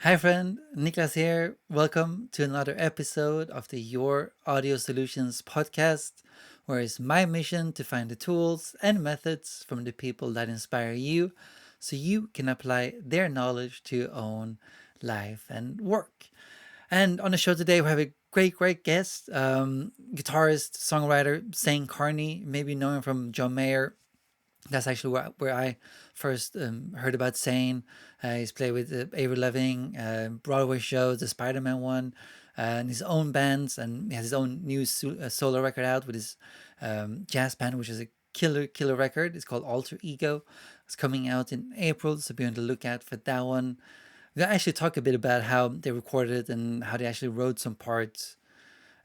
Hi, friend. Niclas here. Welcome to another episode of the Your Audio Solutions podcast, where it's my mission to find the tools and methods from the people that inspire you so you can apply their knowledge to your own life and work. And on the show today, we have a great guest, guitarist, songwriter, Zane Carney. Maybe you know him from John Mayer. That's actually where I first heard about Zane. He's played with Avril LaVigne, Broadway shows, the Spider-Man one, and his own bands, and he has his own new solo record out with his jazz band, which is a killer record. It's called Alter Ego. It's coming out in April, so be on the lookout for that one. We're gonna actually talk a bit about how they recorded it and how they actually wrote some parts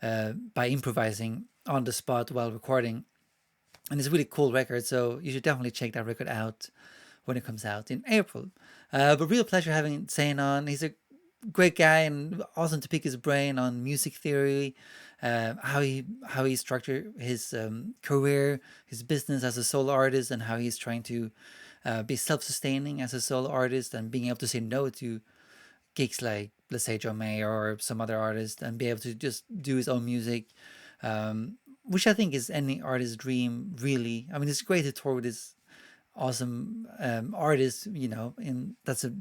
by improvising on the spot while recording. And it's a really cool record, so you should definitely check that record out when it comes out in April. But real pleasure having Zane on. He's a great guy and awesome to pick his brain on music theory, how he structured his career, his business as a solo artist, and how he's trying to be self-sustaining as a solo artist and being able to say no to gigs like, let's say, John Mayer or some other artist, and be able to just do his own music. Which I think is any artist's dream, really. I mean, it's great to tour with this awesome artist, and that's a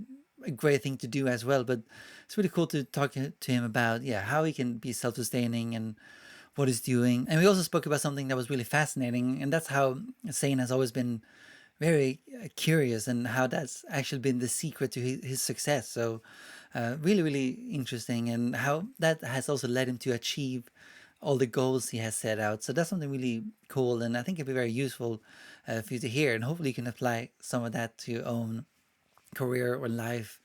great thing to do as well. But it's really cool to talk to him about, how he can be self-sustaining and what he's doing. And we also spoke about something that was really fascinating, and that's how Zane has always been very curious and how that's actually been the secret to his success. So really interesting, and how that has also led him to achieve all the goals he has set out. So that's something really cool, and I think it'd be very useful for you to hear. And hopefully, you can apply some of that to your own career or life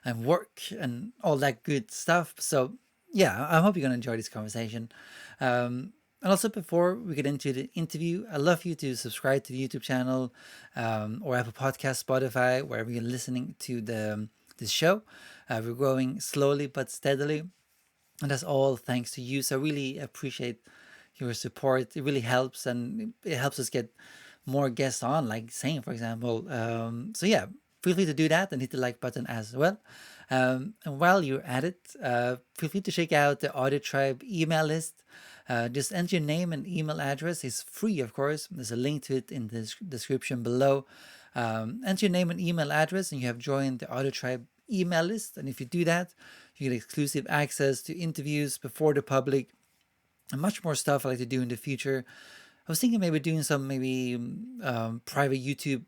and work and all that good stuff. So, I hope you're gonna enjoy this conversation. And also, before we get into the interview, I'd love you to subscribe to the YouTube channel or Apple Podcast, Spotify, wherever you're listening to this show. We're growing slowly but steadily. And that's all thanks to you. So I really appreciate your support. It really helps, and it helps us get more guests on, like Zane, for example. Feel free to do that and hit the like button as well. And while you're at it, feel free to check out the Audio Tribe email list. Just enter your name and email address. It's free, of course. There's a link to it in the description below. Enter your name and email address, and you have joined the Audio Tribe email list. And if you do that, you get exclusive access to interviews before the public and much more stuff I like to do in the future. I was thinking maybe doing some private YouTube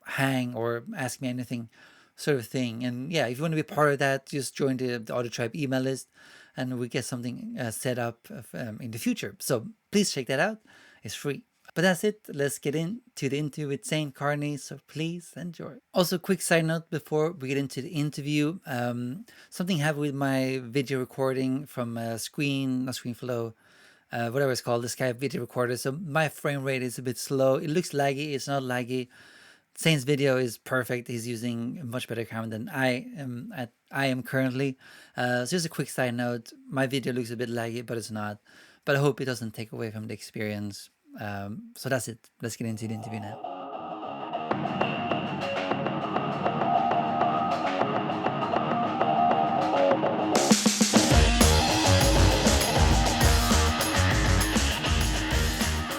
hang or ask me anything sort of thing. And if you want to be part of that, just join the Audio Tribe email list, and we get something set up in the future. So please check that out. It's free. But that's it. Let's get into the interview with Zane Carney. So please enjoy. Also, quick side note before we get into the interview. Something happened with my video recording from not ScreenFlow, whatever it's called, the Skype video recorder. So my frame rate is a bit slow. It looks laggy. It's not laggy. Zane's video is perfect. He's using a much better camera than I am currently. So just a quick side note. My video looks a bit laggy, but it's not. But I hope it doesn't take away from the experience. So that's it. Let's get into the interview now.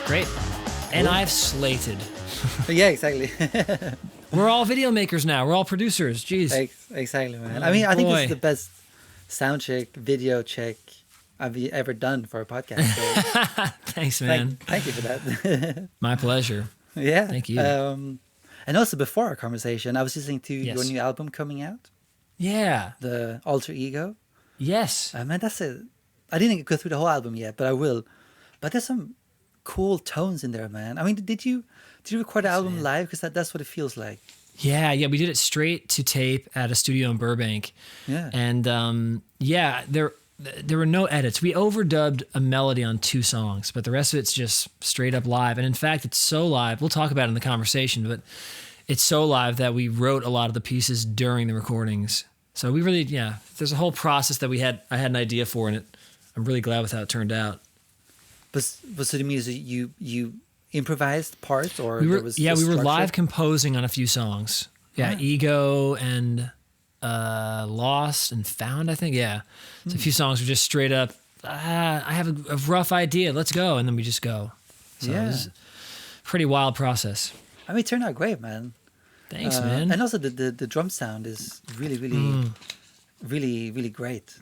Great. And I've slated. Yeah, exactly. We're all video makers now. We're all producers. Jeez. Exactly, man. I mean, I think this is the best sound check, video check I've ever done for a podcast. So Thanks, man. Thank you for that. My pleasure. Yeah. Thank you. And also, before our conversation, I was listening to Yes. your new album coming out, Yeah. the Alter Ego. Yes. Man, I didn't go through the whole album yet, but I will. But there's some cool tones in there, man. I mean, did you record the album live? Because that's what it feels like. Yeah. We did it straight to tape at a studio in Burbank. Yeah. And there were no edits. We overdubbed a melody on 2 songs, but the rest of it's just straight up live. And in fact, it's so live. We'll talk about it in the conversation, but it's so live that we wrote a lot of the pieces during the recordings. So we really, there's a whole process that I had an idea for, and I'm really glad with how it turned out. But so the music, you improvised parts, or we were there was we were structure? live composing on a few songs. Yeah, Wow. Ego and Lost and Found, I think. Yeah. So a few songs were just straight up, I have a rough idea, let's go. And then we just go. So it was a pretty wild process. I mean, it turned out great, man. Thanks, man. And also the drum sound is really, really, really, really great.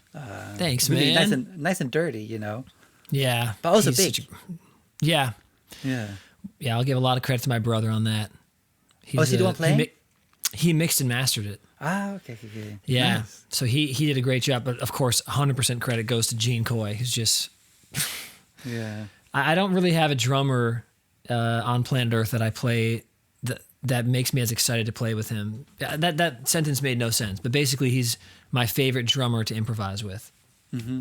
Thanks, really man. Nice and dirty, you know. Yeah. But also He's big. Yeah. Yeah. Yeah, I'll give a lot of credit to my brother on that. Is he the one playing? He mixed and mastered it. Okay. Yeah. Nice. So he did a great job, but of course, 100% credit goes to Gene Coy, who's just. Yeah. I don't really have a drummer on planet Earth that I play that makes me as excited to play with him. That sentence made no sense, but basically, he's my favorite drummer to improvise with. Mm-hmm.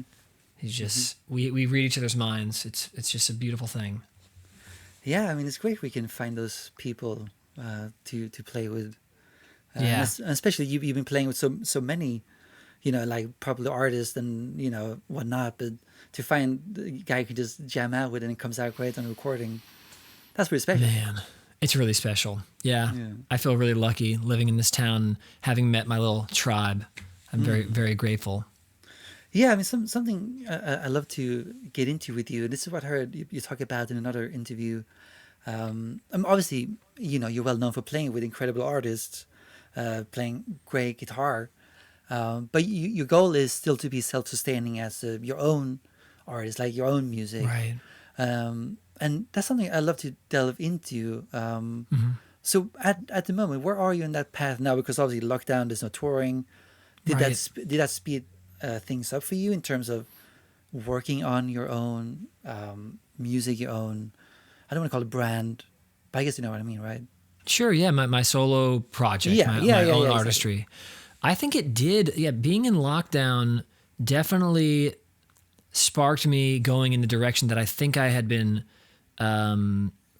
He's just we read each other's minds. It's just a beautiful thing. Yeah, I mean, it's great we can find those people to play with. Yeah. Especially you've been playing with so many, you know, like popular artists and, you know, whatnot. But to find the guy you can just jam out with and it comes out great on recording, that's pretty special. Man, it's really special. Yeah. I feel really lucky living in this town, having met my little tribe. I'm very, very grateful. Yeah, I mean, something I love to get into with you. This is what I heard you talk about in another interview. Obviously, you know, you're well known for playing with incredible artists, playing great guitar. But your goal is still to be self-sustaining as your own artist, like your own music. Right. And that's something I love to delve into. So at the moment, where are you in that path now? Because obviously lockdown, there's no touring. Did that speed things up for you in terms of working on your own music, your own, I don't want to call it brand, but I guess you know what I mean, right? Sure, yeah, my solo project, my own artistry. Exactly. I think it did, being in lockdown definitely sparked me going in the direction that I think I had been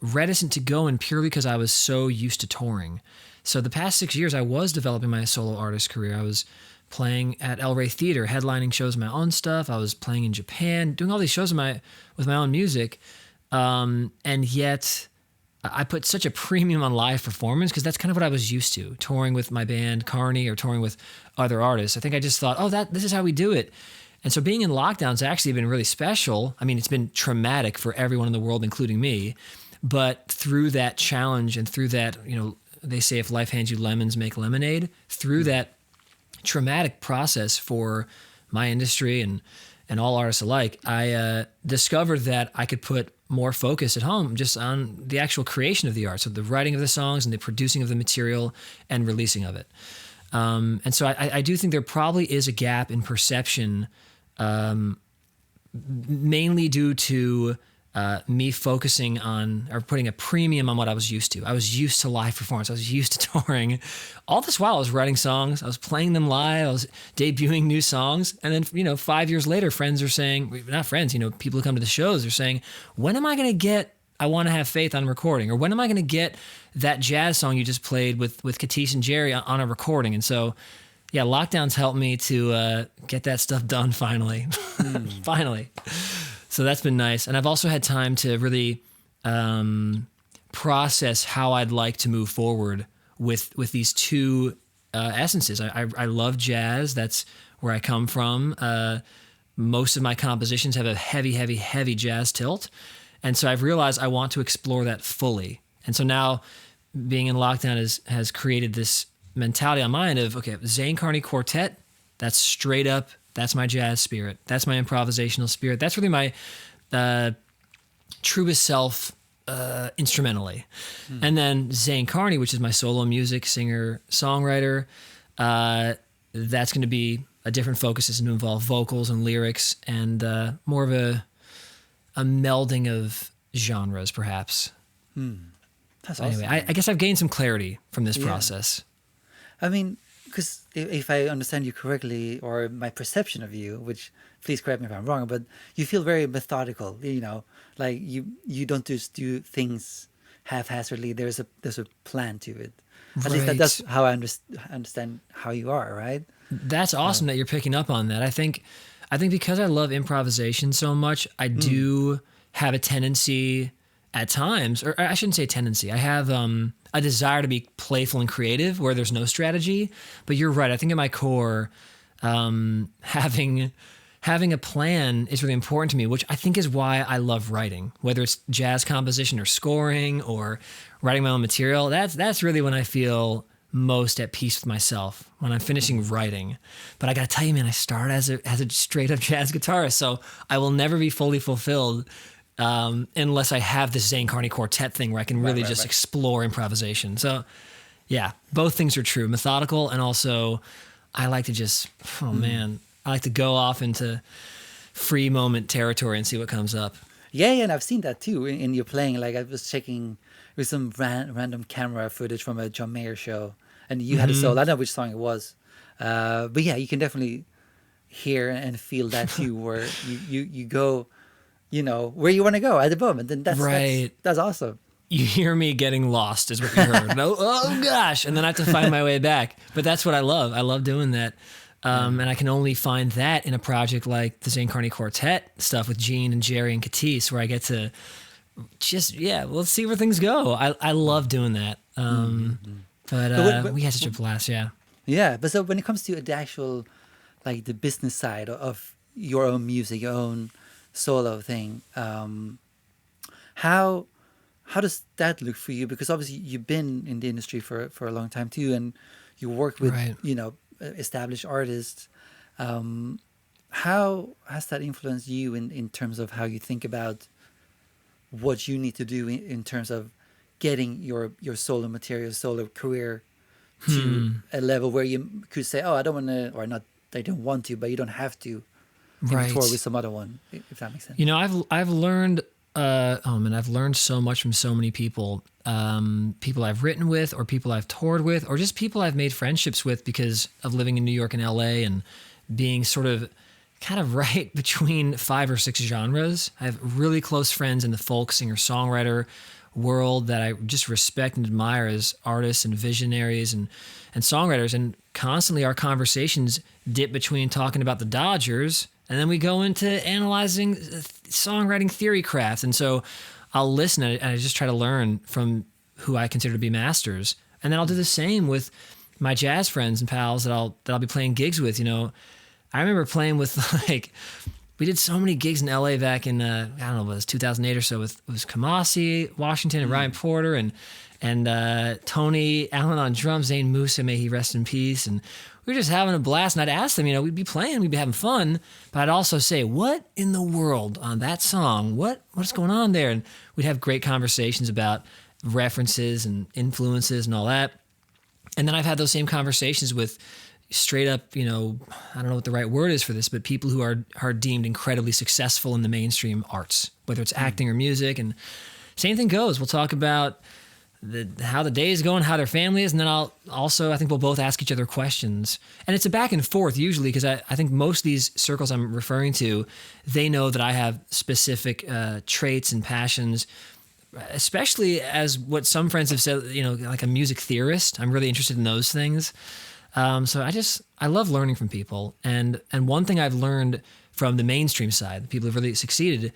reticent to go in purely because I was so used to touring. So the past 6 years, I was developing my solo artist career. I was playing at El Rey Theater, headlining shows, my own stuff. I was playing in Japan, doing all these shows with my own music. And yet I put such a premium on live performance because that's kind of what I was used to, touring with my band Carney or touring with other artists. I think I just thought, this is how we do it. And so being in lockdown's actually been really special. I mean, it's been traumatic for everyone in the world, including me. But through that challenge and through that, you know, they say if life hands you lemons, make lemonade. Through that traumatic process for my industry and all artists alike, I discovered that I could put more focus at home just on the actual creation of the art. So the writing of the songs and the producing of the material and releasing of it. And so I do think there probably is a gap in perception, mainly due to me focusing on or putting a premium on what I was used to. I was used to live performance. I was used to touring. All this while I was writing songs. I was playing them live. I was debuting new songs. And then, you know, 5 years later, friends are saying, not friends, you know, people who come to the shows are saying, when am I going to get I Want to Have Faith on recording? Or when am I going to get that jazz song you just played with Katish and Jerry on a recording? And so, yeah, lockdowns helped me to get that stuff done finally. Finally. So that's been nice. And I've also had time to really process how I'd like to move forward with these two essences. I love jazz. That's where I come from. Most of my compositions have a heavy, heavy, heavy jazz tilt. And so I've realized I want to explore that fully. And so now being in lockdown has created this mentality on my end of, okay, Zane Carney Quartet, that's straight up, that's my jazz spirit. That's my improvisational spirit. That's really my truest self instrumentally. And then Zane Carney, which is my solo music, singer, songwriter, that's going to be a different focus. It's going to involve vocals and lyrics and more of a melding of genres, perhaps. That's anyway, awesome. I guess I've gained some clarity from this process. I mean, because if I understand you correctly, or my perception of you, which please correct me if I'm wrong, but you feel very methodical. You know, like you don't just do things haphazardly. There's a plan to it. At least that's how I understand how you are, right? That's awesome that you're picking up on that. I think because I love improvisation so much, I do have a tendency at times, or I shouldn't say tendency. I have a desire to be playful and creative where there's no strategy. But you're right. I think at my core, having a plan is really important to me, which I think is why I love writing, whether it's jazz composition or scoring or writing my own material. That's really when I feel most at peace with myself, when I'm finishing writing. But I got to tell you, man, I started as a straight up jazz guitarist, so I will never be fully fulfilled unless I have this Zane Carney quartet thing where I can really just explore improvisation. So yeah, both things are true, methodical, and also I like to just, I like to go off into free moment territory and see what comes up. Yeah, and I've seen that too in your playing. Like I was checking with some random camera footage from a John Mayer show, and you had a solo. I don't know which song it was, but yeah, you can definitely hear and feel that too, where you go, where you want to go at the moment, and that's awesome. You hear me getting lost is what you heard. Oh gosh, and then I have to find my way back. But that's what I love. I love doing that. And I can only find that in a project like the Zane Carney Quartet stuff with Gene and Jerry and Katis, where I get to just, let's see where things go. I love doing that. But we had such a blast, yeah. Yeah, but so when it comes to the actual, like the business side of your own music, your own solo thing, how does that look for you? Because obviously you've been in the industry for a long time too, and you work with, established artists. How has that influenced you in terms of how you think about what you need to do in terms of getting your solo material, solo career to a level where you could say, oh, I don't want to, or not, I don't want to, but you don't have to tour with some other one, if that makes sense. I've learned, I've learned so much from so many people, people I've written with or people I've toured with or just people I've made friendships with because of living in New York and LA and being sort of kind of right between 5 or 6 genres. I have really close friends in the folk singer-songwriter world that I just respect and admire as artists and visionaries and songwriters. And constantly our conversations dip between talking about the Dodgers and then we go into analyzing songwriting theory craft. And so I'll listen and I just try to learn from who I consider to be masters. And then I'll do the same with my jazz friends and pals that I'll be playing gigs with. I remember playing with we did so many gigs in LA back in I don't know, it was 2008 or so with Kamasi Washington and Ryan Porter and Tony Allen on drums, Zane Musa, may he rest in peace. And we were just having a blast. And I'd ask them, we'd be playing, we'd be having fun, but I'd also say, what in the world on that song? What's going on there? And we'd have great conversations about references and influences and all that. And then I've had those same conversations with straight up, I don't know what the right word is for this, but people who are deemed incredibly successful in the mainstream arts, whether it's acting or music. And same thing goes. We'll talk about how the day is going, how their family is, and then I think we'll both ask each other questions. And it's a back and forth usually because I think most of these circles I'm referring to, they know that I have specific traits and passions, especially as what some friends have said, like a music theorist. I'm really interested in those things. So I love learning from people. And one thing I've learned from the mainstream side, the people who've really succeeded,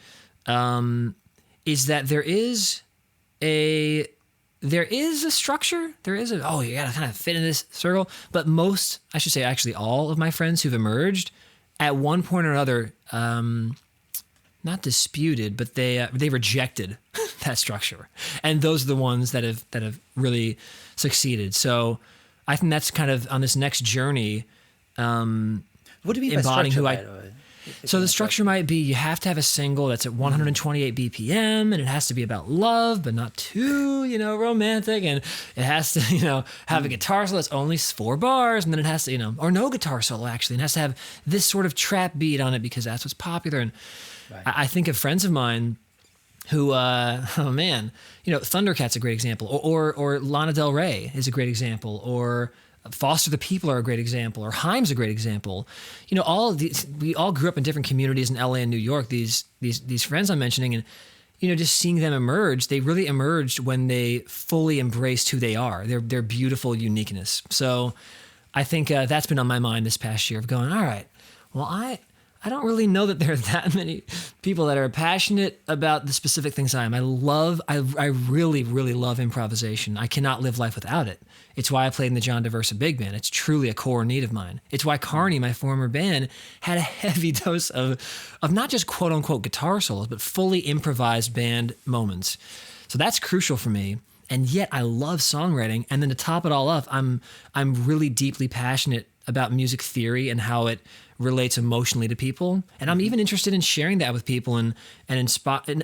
is that there is a structure. There is you gotta kind of fit in this circle. But most, I should say actually all of my friends who've emerged at one point or another, not disputed, but they rejected that structure. And those are the ones that have really succeeded. So I think that's kind of on this next journey. What do you mean by structure, by the way? So the structure might be you have to have a single that's at 128 BPM and it has to be about love, but not too, romantic. And it has to, have a guitar solo that's only 4 bars. And then it has to, or no guitar solo actually. And it has to have this sort of trap beat on it because that's what's popular. And I think of friends of mine who, Thundercat's a great example, or Lana Del Rey is a great example, or Foster the People are a great example, or Haim's a great example. All of these, we all grew up in different communities in LA and New York. These friends I'm mentioning, and just seeing them emerge, they really emerged when they fully embraced who they are, their beautiful uniqueness. So I think that's been on my mind this past year of going, all right, well, I I don't really know that there are that many people that are passionate about the specific things I am. I really, really love improvisation. I cannot live life without it. It's why I played in the John Diversa Big Band. It's truly a core need of mine. It's why Carney, my former band, had a heavy dose of not just quote unquote guitar solos, but fully improvised band moments. So that's crucial for me. And yet I love songwriting. And then to top it all up, I'm really deeply passionate about music theory and how it relates emotionally to people. And I'm even interested in sharing that with people and encouraging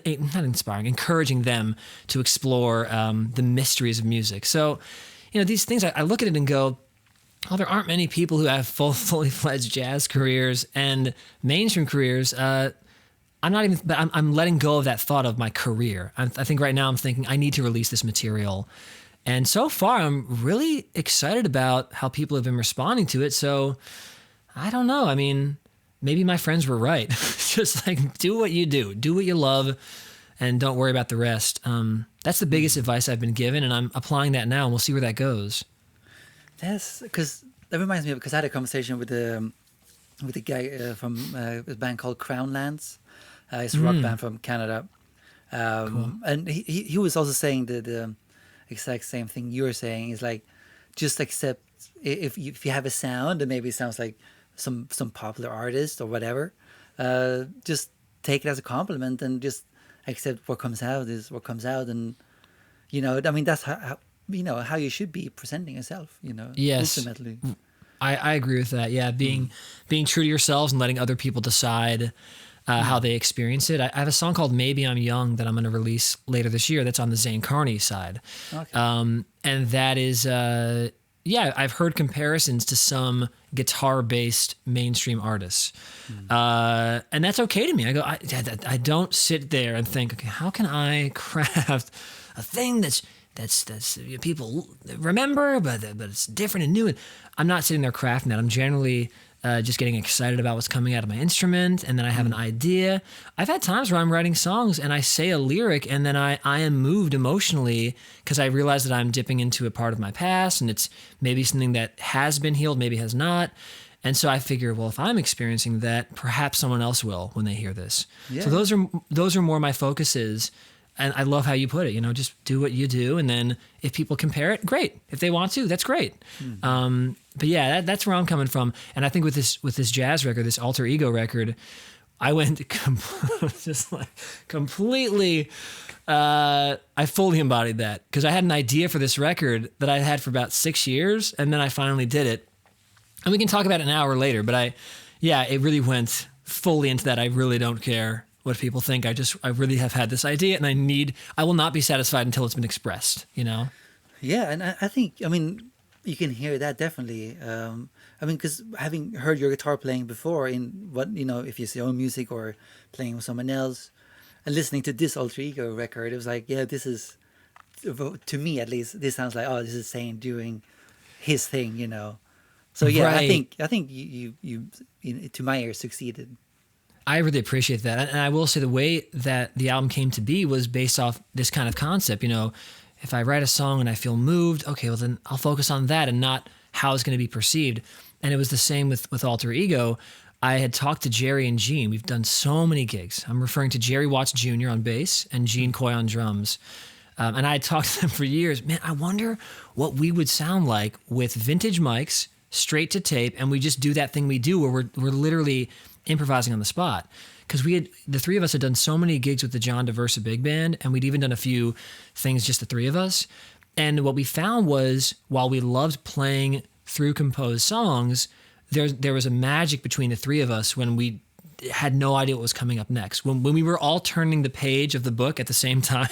them to explore the mysteries of music. So, these things, I look at it and go, oh, there aren't many people who have fully fledged jazz careers and mainstream careers. I'm letting go of that thought of my career. I think right now I'm thinking I need to release this material. And so far, I'm really excited about how people have been responding to it. So I don't know. I mean, maybe my friends were right. Just like, do what you do what you love, and don't worry about the rest. That's the biggest advice I've been given, and I'm applying that now, and we'll see where that goes. Yes, because that reminds me of, because I had a conversation with the guy from a band called Crownlands. It's a rock band from Canada. Cool. And he was also saying the exact same thing you're saying. Is like, just accept if you have a sound and maybe it sounds like some popular artist or whatever, just take it as a compliment and just accept what comes out is what comes out. And I mean, that's how how you should be presenting yourself. Yes. Ultimately. I agree with that. Yeah, being true to yourselves and letting other people decide how they experience it. I have a song called Maybe I'm Young that I'm going to release later this year that's on the Zane Carney side. Okay. And that is, I've heard comparisons to some guitar-based mainstream artists. And that's okay to me. I go, I don't sit there and think, okay, how can I craft a thing that's people remember, but it's different and new. And I'm not sitting there crafting that. I'm generally just getting excited about what's coming out of my instrument, and then I have an idea. I've had times where I'm writing songs and I say a lyric and then I am moved emotionally because I realize that I'm dipping into a part of my past and it's maybe something that has been healed, maybe has not. And so I figure, well, if I'm experiencing that, perhaps someone else will when they hear this. Yeah. So those are more my focuses. And I love how you put it, just do what you do. And then if people compare it, great. If they want to, that's great. But yeah, that's where I'm coming from. And I think with this jazz record, this Alter Ego record, I went just like completely, I fully embodied that because I had an idea for this record that I had for about 6 years. And then I finally did it. And we can talk about it an hour later, but it really went fully into that. I really don't care what people think. I really have had this idea and I will not be satisfied until it's been expressed, Yeah, and I think, you can hear that definitely. Because having heard your guitar playing before in what, if it's your own music or playing with someone else and listening to this Alter Ego record, it was like, yeah, this is, to me at least, this sounds like, oh, this is Zane doing his thing, So yeah, right. I think you to my ear succeeded. I really appreciate that. And I will say the way that the album came to be was based off this kind of concept. If I write a song and I feel moved, okay, well then I'll focus on that and not how it's going to be perceived. And it was the same with Alter Ego. I had talked to Jerry and Gene. We've done so many gigs. I'm referring to Jerry Watts Jr. on bass and Gene Coy on drums. And I had talked to them for years. Man, I wonder what we would sound like with vintage mics, straight to tape, and we just do that thing we do where we're literally improvising on the spot. Because the three of us had done so many gigs with the John Diversa Big Band, and we'd even done a few things just the three of us. And what we found was, while we loved playing through composed songs, there was a magic between the three of us when we had no idea what was coming up next. When we were all turning the page of the book at the same time,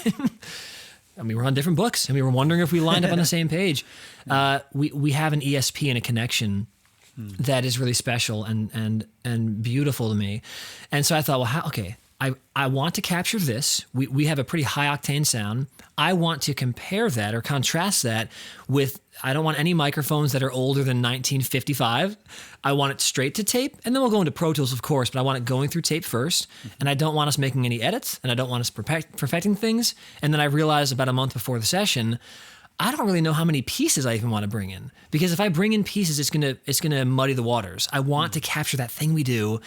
and we were on different books, and we were wondering if we lined up on the same page. We have an ESP and a connection that is really special and beautiful to me. And so I thought, well, I want to capture this. We have a pretty high octane sound. I want to compare that or contrast that with, I don't want any microphones that are older than 1955. I want it straight to tape, and then we'll go into Pro Tools, of course, but I want it going through tape first, and I don't want us making any edits, and I don't want us perfecting things. And then I realized about a month before the session, I don't really know how many pieces I even want to bring in, because if I bring in pieces, it's gonna muddy the waters. I want to capture that thing we do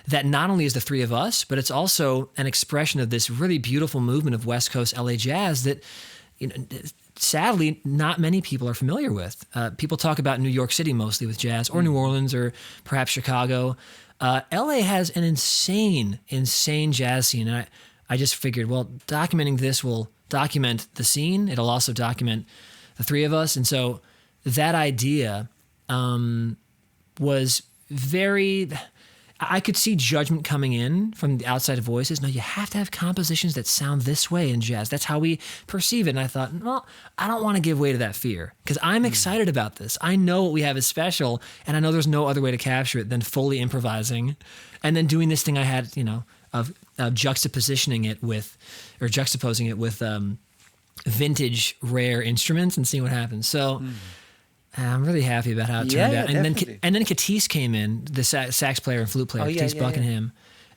that not only is the three of us, but it's also an expression of this really beautiful movement of West Coast LA jazz that, you know, sadly, not many people are familiar with. People talk about New York City mostly with jazz, or New Orleans, or perhaps Chicago. LA has an insane jazz scene. And I just figured, well, documenting this will document the scene. It'll also document the three of us. And so that idea was very... I could see judgment coming in from the outside voices. No, you have to have compositions that sound this way in jazz. That's how we perceive it. And I thought, well, I don't want to give way to that fear, because I'm excited about this. I know what we have is special, and I know there's no other way to capture it than fully improvising, and then doing this thing I had, you know, of juxtaposing it with vintage rare instruments and seeing what happens. So. I'm really happy about how it turned out. And then Katis came in, the sax player and flute player, Katis Buckingham.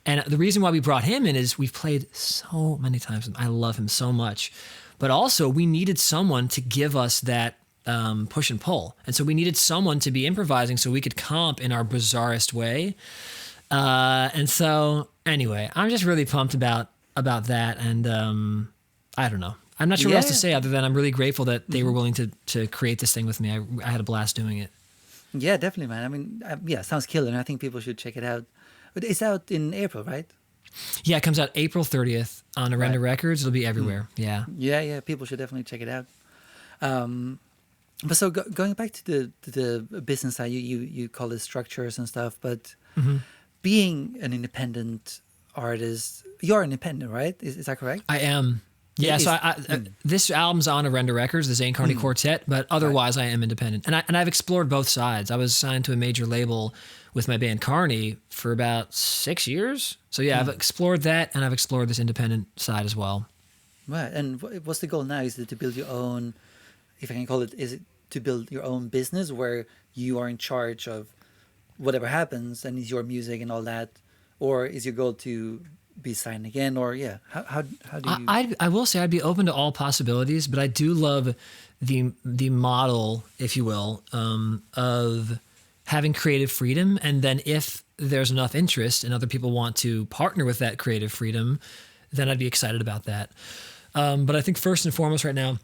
And the reason why we brought him in is we've played so many times. I love him so much. But also we needed someone to give us that push and pull. And so we needed someone to be improvising so we could comp in our bizarrest way. And so anyway, I'm just really pumped about that. And I don't know. I'm not sure what else to say other than I'm really grateful that they were willing to create this thing with me. I had a blast doing it. Yeah, definitely, man. I mean, sounds killer, and I think people should check it out. But it's out in April, right? Yeah, it comes out April 30th on Arenda Records. It'll be everywhere. Yeah. Yeah. People should definitely check it out. But so going back to the business side, you call it structures and stuff, but being an independent artist, you're independent, right? Is that correct? I am. Yeah, so this album's on Arenda Records, the Zane Carney Quartet, but otherwise I am independent. And I've explored both sides. I was signed to a major label with my band Carney for about 6 years. So yeah, I've explored that, and I've explored this independent side as well. Right, and what's the goal now? Is it to build your own, if I can call it, is it to build your own business where you are in charge of whatever happens and is your music and all that? Or is your goal to be signed again, or how do you... I will say I'd be open to all possibilities, but I do love the model, if you will, of having creative freedom, and then if there's enough interest and other people want to partner with that creative freedom, then I'd be excited about that. But I think first and foremost right now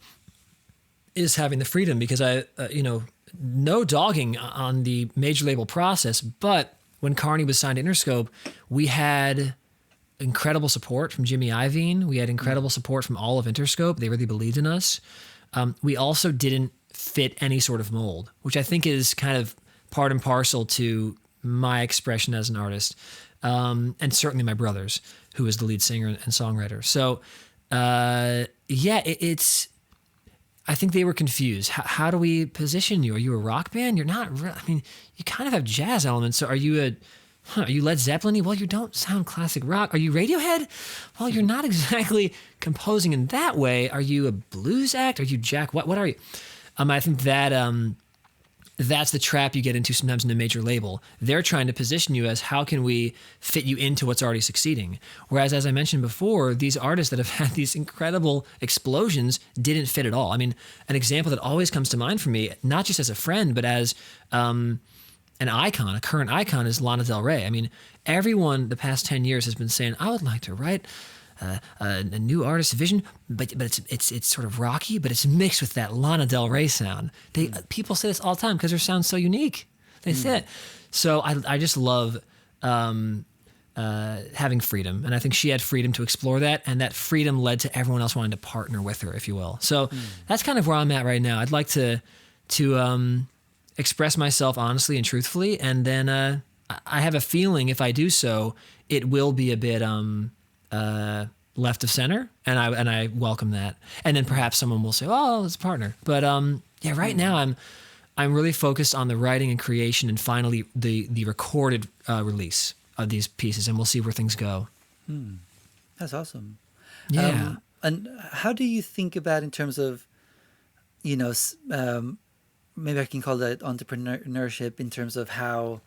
is having the freedom, because no dogging on the major label process, but when Carney was signed to Interscope, we had incredible support from Jimmy Iovine. We had incredible support from all of Interscope. They really believed in us. We also didn't fit any sort of mold, which I think is kind of part and parcel to my expression as an artist, and certainly my brother's, who is the lead singer and songwriter. So, it's... I think they were confused. How do we position you? Are you a rock band? You're not. I mean, you kind of have jazz elements. So are you Led Zeppelin? Well, you don't sound classic rock. Are you Radiohead? Well, you're not exactly composing in that way. Are you a blues act? Are you Jack? What are you? I think that that's the trap you get into sometimes in a major label. They're trying to position you as, how can we fit you into what's already succeeding? Whereas, as I mentioned before, these artists that have had these incredible explosions didn't fit at all. I mean, an example that always comes to mind for me, not just as a friend, but as an icon, a current icon, is Lana Del Rey. I mean, everyone the past 10 years has been saying, I would like to write a new artist vision, but it's sort of rocky, but it's mixed with that Lana Del Rey sound. People say this all the time because her sound's so unique. They say it. So I just love having freedom, and I think she had freedom to explore that, and that freedom led to everyone else wanting to partner with her, if you will. So that's kind of where I'm at right now. I'd like to express myself honestly and truthfully, and then I have a feeling if I do so, it will be a bit left of center, and I welcome that. And then perhaps someone will say, "Oh, it's a partner." But right now I'm really focused on the writing and creation, and finally the recorded release of these pieces, and we'll see where things go. That's awesome. Yeah. And how do you think about in terms of, maybe I can call that entrepreneurship in terms of how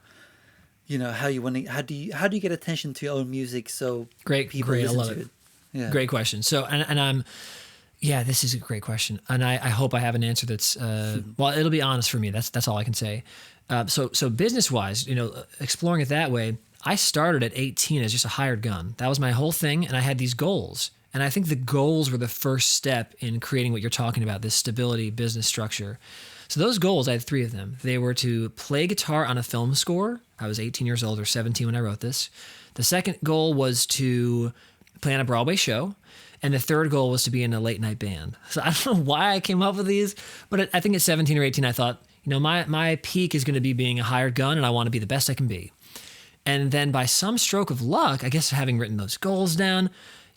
you want to, how do you get attention to your own music so great people I listen love to it. Yeah. Great question. So and I'm Yeah, this is a great question, and I hope I have an answer that's well. It'll be honest for me. That's all I can say. So business wise, exploring it that way, I started at 18 as just a hired gun. That was my whole thing, and I had these goals. And I think the goals were the first step in creating what you're talking about, this stability business structure. So those goals, I had three of them. They were to play guitar on a film score. I was 18 years old or 17 when I wrote this. The second goal was to play on a Broadway show. And the third goal was to be in a late night band. So I don't know why I came up with these, but I think at 17 or 18, I thought, my peak is going to be being a hired gun, and I want to be the best I can be. And then by some stroke of luck, I guess having written those goals down,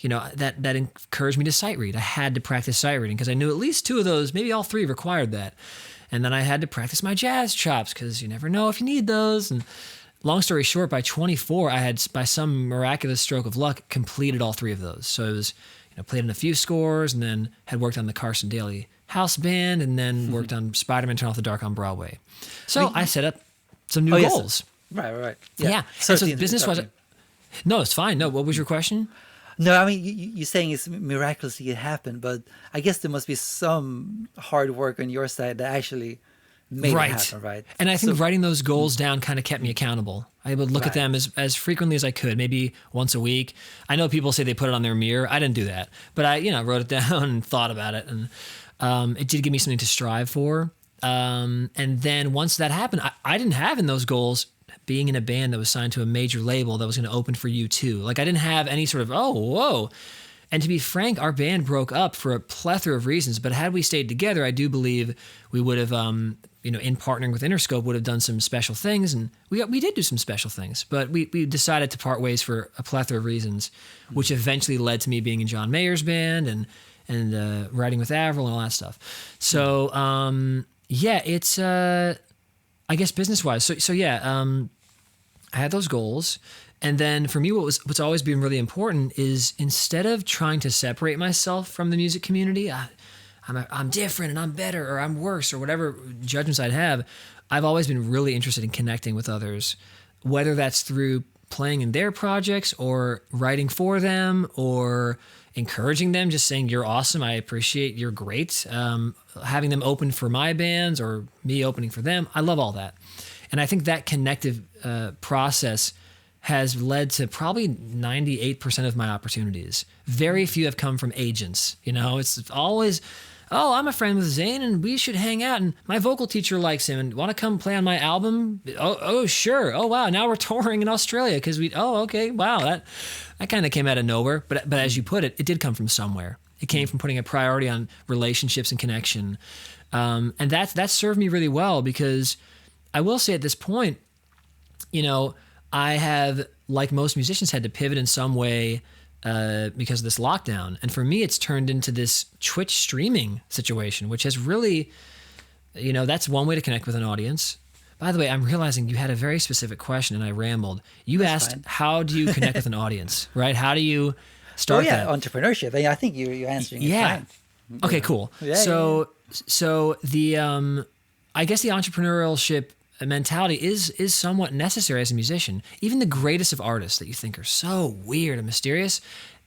that encouraged me to sight read. I had to practice sight reading because I knew at least two of those, maybe all three required that. And then I had to practice my jazz chops because you never know if you need those. And long story short, by 24, I had, by some miraculous stroke of luck, completed all three of those. So it was, played in a few scores and then had worked on the Carson Daly House Band and then worked on Spider-Man Turn Off the Dark on Broadway. So I set up some new goals. Yes. Right. Yeah. So business-wise, no, it's fine. No, what was your question? No, I mean, you're saying it's miraculously it happened, but I guess there must be some hard work on your side that actually made it happen, right? And I think writing those goals down kind of kept me accountable. I would look at them as frequently as I could, maybe once a week. I know people say they put it on their mirror. I didn't do that, but I, wrote it down and thought about it, and it did give me something to strive for. And then once that happened, I didn't have in those goals being in a band that was signed to a major label that was going to open for U2. Like I didn't have any sort of, whoa. And to be frank, our band broke up for a plethora of reasons. But had we stayed together, I do believe we would have, in partnering with Interscope, would have done some special things. And we did do some special things. But we decided to part ways for a plethora of reasons, which eventually led to me being in John Mayer's band and writing with Avril and all that stuff. So, it's... I guess business-wise. So I had those goals. And then for me, what's always been really important is instead of trying to separate myself from the music community, I'm different and I'm better or I'm worse or whatever judgments I'd have, I've always been really interested in connecting with others, whether that's through playing in their projects or writing for them or encouraging them, just saying, you're awesome, I appreciate, you're great. Having them open for my bands or me opening for them. I love all that. And I think that connective process has led to probably 98% of my opportunities. Very few have come from agents. It's always, I'm a friend with Zane and we should hang out and my vocal teacher likes him and want to come play on my album? Oh, sure. Oh, wow. Now we're touring in Australia because okay. Wow. That kind of came out of nowhere. But as you put it, it did come from somewhere. It came from putting a priority on relationships and connection. And that served me really well because I will say at this point, I have, like most musicians, had to pivot in some way because of this lockdown. And for me, it's turned into this Twitch streaming situation, which has really, that's one way to connect with an audience. By the way, I'm realizing you had a very specific question and I rambled. You asked, how do you connect with an audience, right? How do you start that? Entrepreneurship. I think you're answering it fine. Okay, cool. Yeah, so the I guess the entrepreneurship mentality is somewhat necessary as a musician. Even the greatest of artists that you think are so weird and mysterious,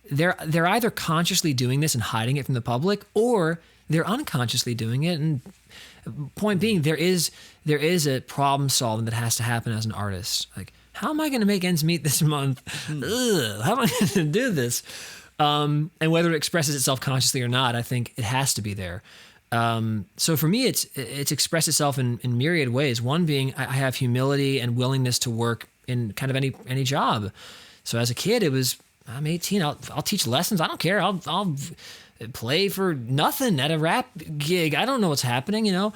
they're either consciously doing this and hiding it from the public, or they're unconsciously doing it. And point being, there is a problem solving that has to happen as an artist. Like, how am I going to make ends meet this month? How am I going to do this? And whether it expresses itself consciously or not, I think it has to be there. So for me, it's expressed itself in myriad ways. One being I have humility and willingness to work in kind of any job. So as a kid, it was, I'm 18, I'll teach lessons. I don't care. I'll play for nothing at a rap gig. I don't know what's happening. I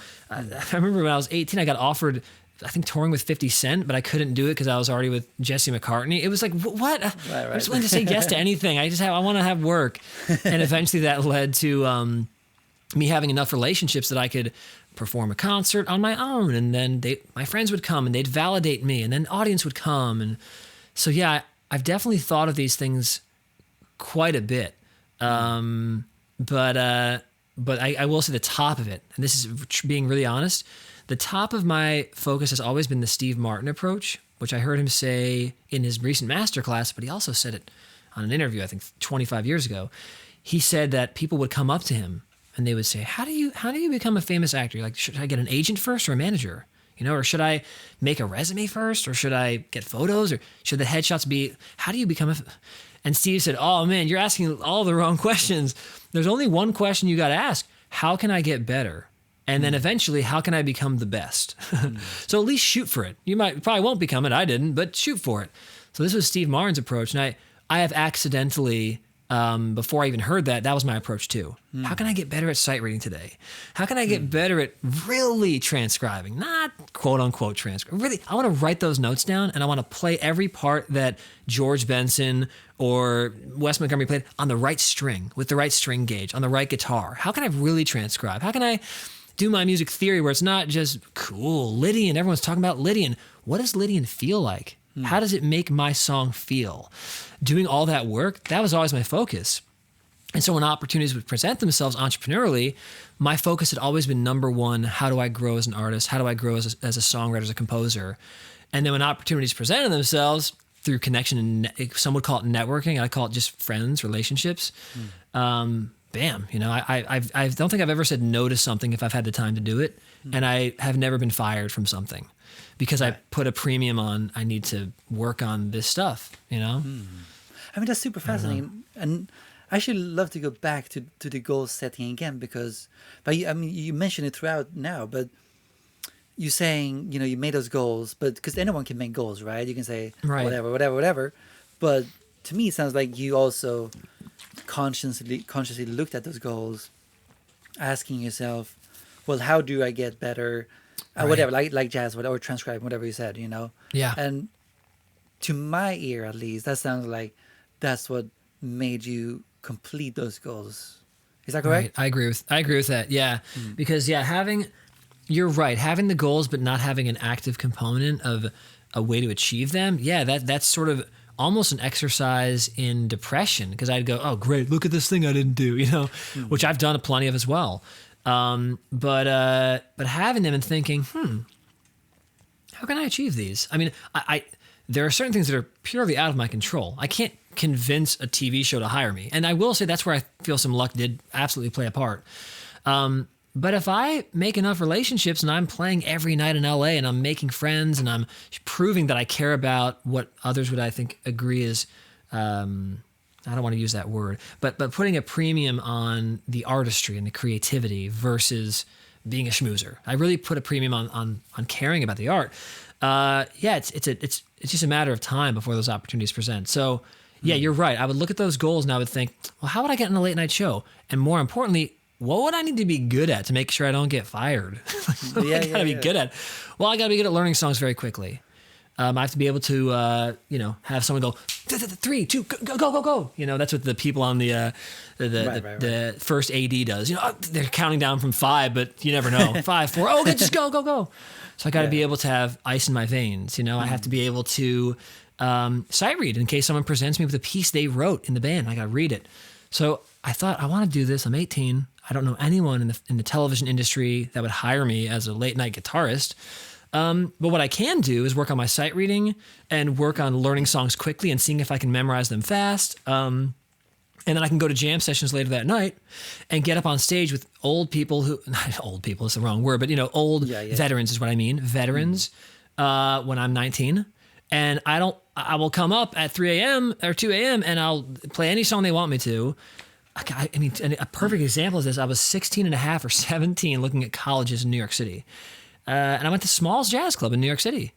remember when I was 18, I got offered, I think, touring with 50 Cent, but I couldn't do it because I was already with Jesse McCartney. It was like, what? Right. I'm just willing to say yes to anything. I want to have work. And eventually that led to me having enough relationships that I could perform a concert on my own. And then my friends would come and they'd validate me, and then audience would come. And so, yeah, I've definitely thought of these things quite a bit. But I will say the top of it, and this is being really honest, the top of my focus has always been the Steve Martin approach, which I heard him say in his recent masterclass, but he also said it on an interview, I think 25 years ago. he said that people would come up to him and they would say, how do you become a famous actor? Like, should I get an agent first or a manager? Or should I make a resume first, or should I get photos, or should the headshots be, how do you become and Steve said, oh man, you're asking all the wrong questions. There's only one question you got to ask. How can I get better? And then eventually, how can I become the best? So at least shoot for it. You probably won't become it. I didn't, but shoot for it. So this was Steve Martin's approach. And I have accidentally, before I even heard that was my approach too. How can I get better at sight reading today? How can I get better at really transcribing? Not quote unquote transcribe. Really, I want to write those notes down, and I want to play every part that George Benson or Wes Montgomery played on the right string, with the right string gauge, on the right guitar. How can I really transcribe? How can I do my music theory where it's not just cool, Lydian, everyone's talking about Lydian. What does Lydian feel like? How does it make my song feel? Doing all that work, that was always my focus. And so when opportunities would present themselves entrepreneurially, my focus had always been number one, how do I grow as an artist? How do I grow as a songwriter, as a composer? And then when opportunities presented themselves through connection, and some would call it networking, I call it just friends, relationships. Bam, I don't think I've ever said no to something if I've had the time to do it. And I have never been fired from something because I put a premium on, I need to work on this stuff, I mean, that's super fascinating. And I actually love to go back to the goal setting again, you mentioned it throughout now, but you're saying, you made those goals, but because anyone can make goals, right? You can say whatever. But to me, it sounds like you also consciously looked at those goals, asking yourself, well, how do I get better? Whatever, like jazz, or transcribe, whatever you said, Yeah. And to my ear, at least, that sounds like that's what made you complete those goals. Is that correct? Right. I agree with that. Yeah. Because you're right. Having the goals, but not having an active component of a way to achieve them. Yeah. That's sort of almost an exercise in depression, because I'd go, oh great, look at this thing I didn't do, which I've done plenty of as well. But having them and thinking, how can I achieve these? I mean, there are certain things that are purely out of my control. I can't convince a TV show to hire me. And I will say that's where I feel some luck did absolutely play a part. But if I make enough relationships and I'm playing every night in LA and I'm making friends and I'm proving that I care about what others would, I think, agree is, I don't want to use that word, but putting a premium on the artistry and the creativity versus being a schmoozer. I really put a premium on caring about the art. It's just a matter of time before those opportunities present. So yeah, you're right. I would look at those goals and I would think, well, how would I get in a late night show? And more importantly, what would I need to be good at to make sure I don't get fired? I gotta be good at? Well, I gotta be good at learning songs very quickly. I have to be able to, have someone go 3, 2, go. That's what the people on the first AD does. They're counting down from 5, but you never know. 5, 4. Okay, just go. So I got to be able to have ice in my veins. I have to be able to sight read in case someone presents me with a piece they wrote in the band. I got to read it. So I thought, I want to do this. I'm 18. I don't know anyone in the television industry that would hire me as a late night guitarist. But what I can do is work on my sight reading and work on learning songs quickly and seeing if I can memorize them fast. And then I can go to jam sessions later that night and get up on stage with old people not old people is the wrong word, but veterans is what I mean. Veterans, when I'm 19, and I will come up at 3 a.m. or 2 a.m. and I'll play any song they want me to. I mean, a perfect example is this. I was 16 and a half or 17 looking at colleges in New York City. And I went to Smalls Jazz Club in New York City.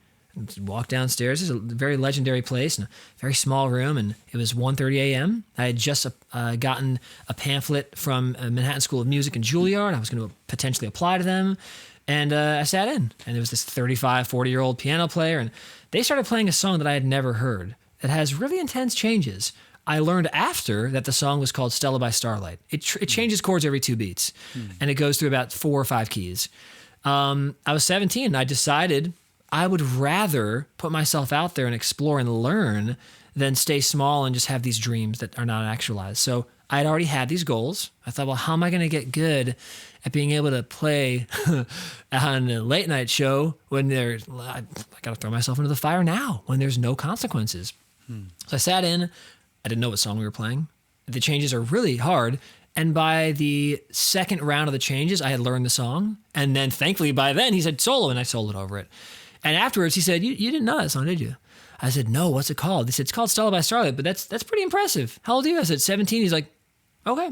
Walked downstairs. It's a very legendary place in a very small room, and it was 1:30 a.m. I had just gotten a pamphlet from Manhattan School of Music and Juilliard. I was going to potentially apply to them, and I sat in. And there was this 35, 40-year-old piano player, and they started playing a song that I had never heard. It has really intense changes. I learned after that the song was called Stella by Starlight. It changes chords every 2 beats, and it goes through about 4 or 5 keys. I was 17, and I decided I would rather put myself out there and explore and learn than stay small and just have these dreams that are not actualized. So I'd already had these goals. I thought, well, how am I going to get good at being able to play on a late night show when I got to throw myself into the fire now when there's no consequences. So I sat in. I didn't know what song we were playing. the changes are really hard. And by the second round of the changes, I had learned the song. And then thankfully by then he said solo, and I soloed over it. And afterwards he said, you didn't know that song, did you? I said, no, what's it called? He said, it's called Stella by Starlight, but that's pretty impressive. How old are you? I said, 17. He's like, okay.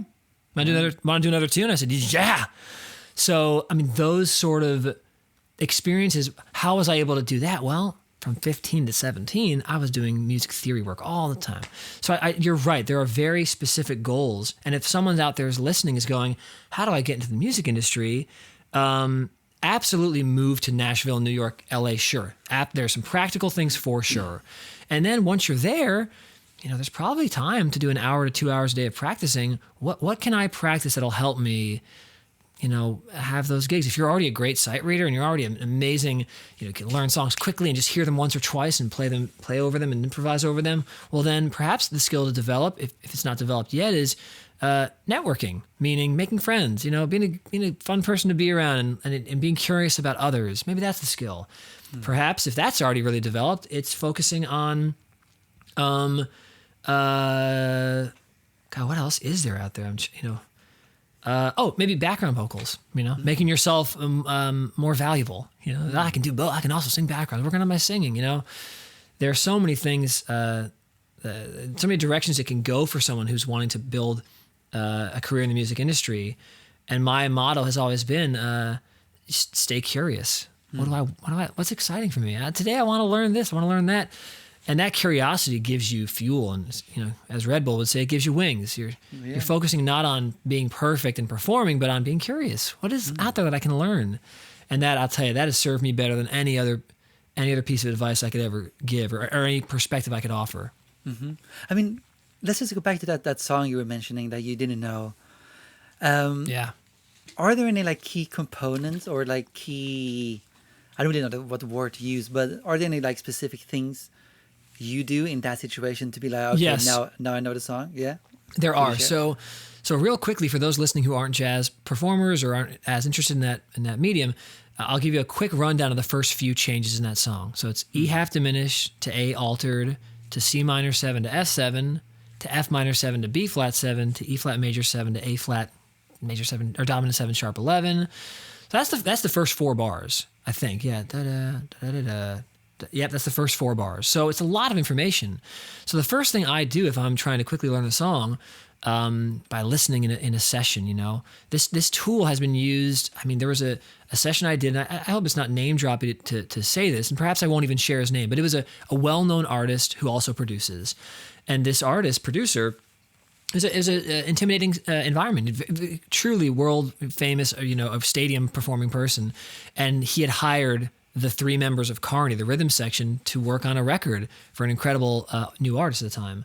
Want to do another tune? I said, yeah. So, I mean, those sort of experiences, how was I able to do that? Well, from 15 to 17, I was doing music theory work all the time. So you're right. There are very specific goals. And if someone out there is listening is going, how do I get into the music industry? Absolutely move to Nashville, New York, LA, sure. There's some practical things for sure. And then once you're there, there's probably time to do an hour to 2 hours a day of practicing. What can I practice that'll help me have those gigs? If you're already a great sight reader and you're already an amazing, can learn songs quickly and just hear them once or twice and play over them and improvise over them, well then perhaps the skill to develop, if it's not developed yet, is networking, meaning making friends, being a fun person to be around and being curious about others. Maybe that's the skill. Perhaps if that's already really developed, it's focusing on, God, what else is there out there? Maybe background vocals, making yourself more valuable. I can do both. I can also sing background, working on my singing, There are so many things, so many directions it can go for someone who's wanting to build a career in the music industry. And my motto has always been, just stay curious. What's exciting for me? Today I want to learn this, I want to learn that. And that curiosity gives you fuel, and as Red Bull would say, it gives you wings. You're focusing not on being perfect and performing, but on being curious. What is out there that I can learn? And that, I'll tell you, that has served me better than any other piece of advice I could ever give, or any perspective I could offer. Mm-hmm. I mean, let's just go back to that song you were mentioning that you didn't know. Are there any key components or key? I don't really know what word to use, but are there any specific things you do in that situation to be like, okay, yes. now I know the song? Yeah, there are. So real quickly, for those listening who aren't jazz performers or aren't as interested in that medium, I'll give you a quick rundown of the first few changes in that song. So it's E half diminished to A altered to C minor 7 to F7 to F minor 7 to B flat 7 to E flat major 7 to A flat major 7 or dominant 7 sharp 11. So that's the first 4 bars, I think. Yeah. Yep, that's the first 4 bars. So it's a lot of information. So the first thing I do if I'm trying to quickly learn a song, by listening in a session, this tool has been used. I mean, there was a session I did, and I hope it's not name dropping to say this, and perhaps I won't even share his name, but it was a well-known artist who also produces. And this producer, is a intimidating environment, truly world famous, a stadium performing person. And he had hired the 3 members of Carney, the rhythm section, to work on a record for an incredible new artist at the time.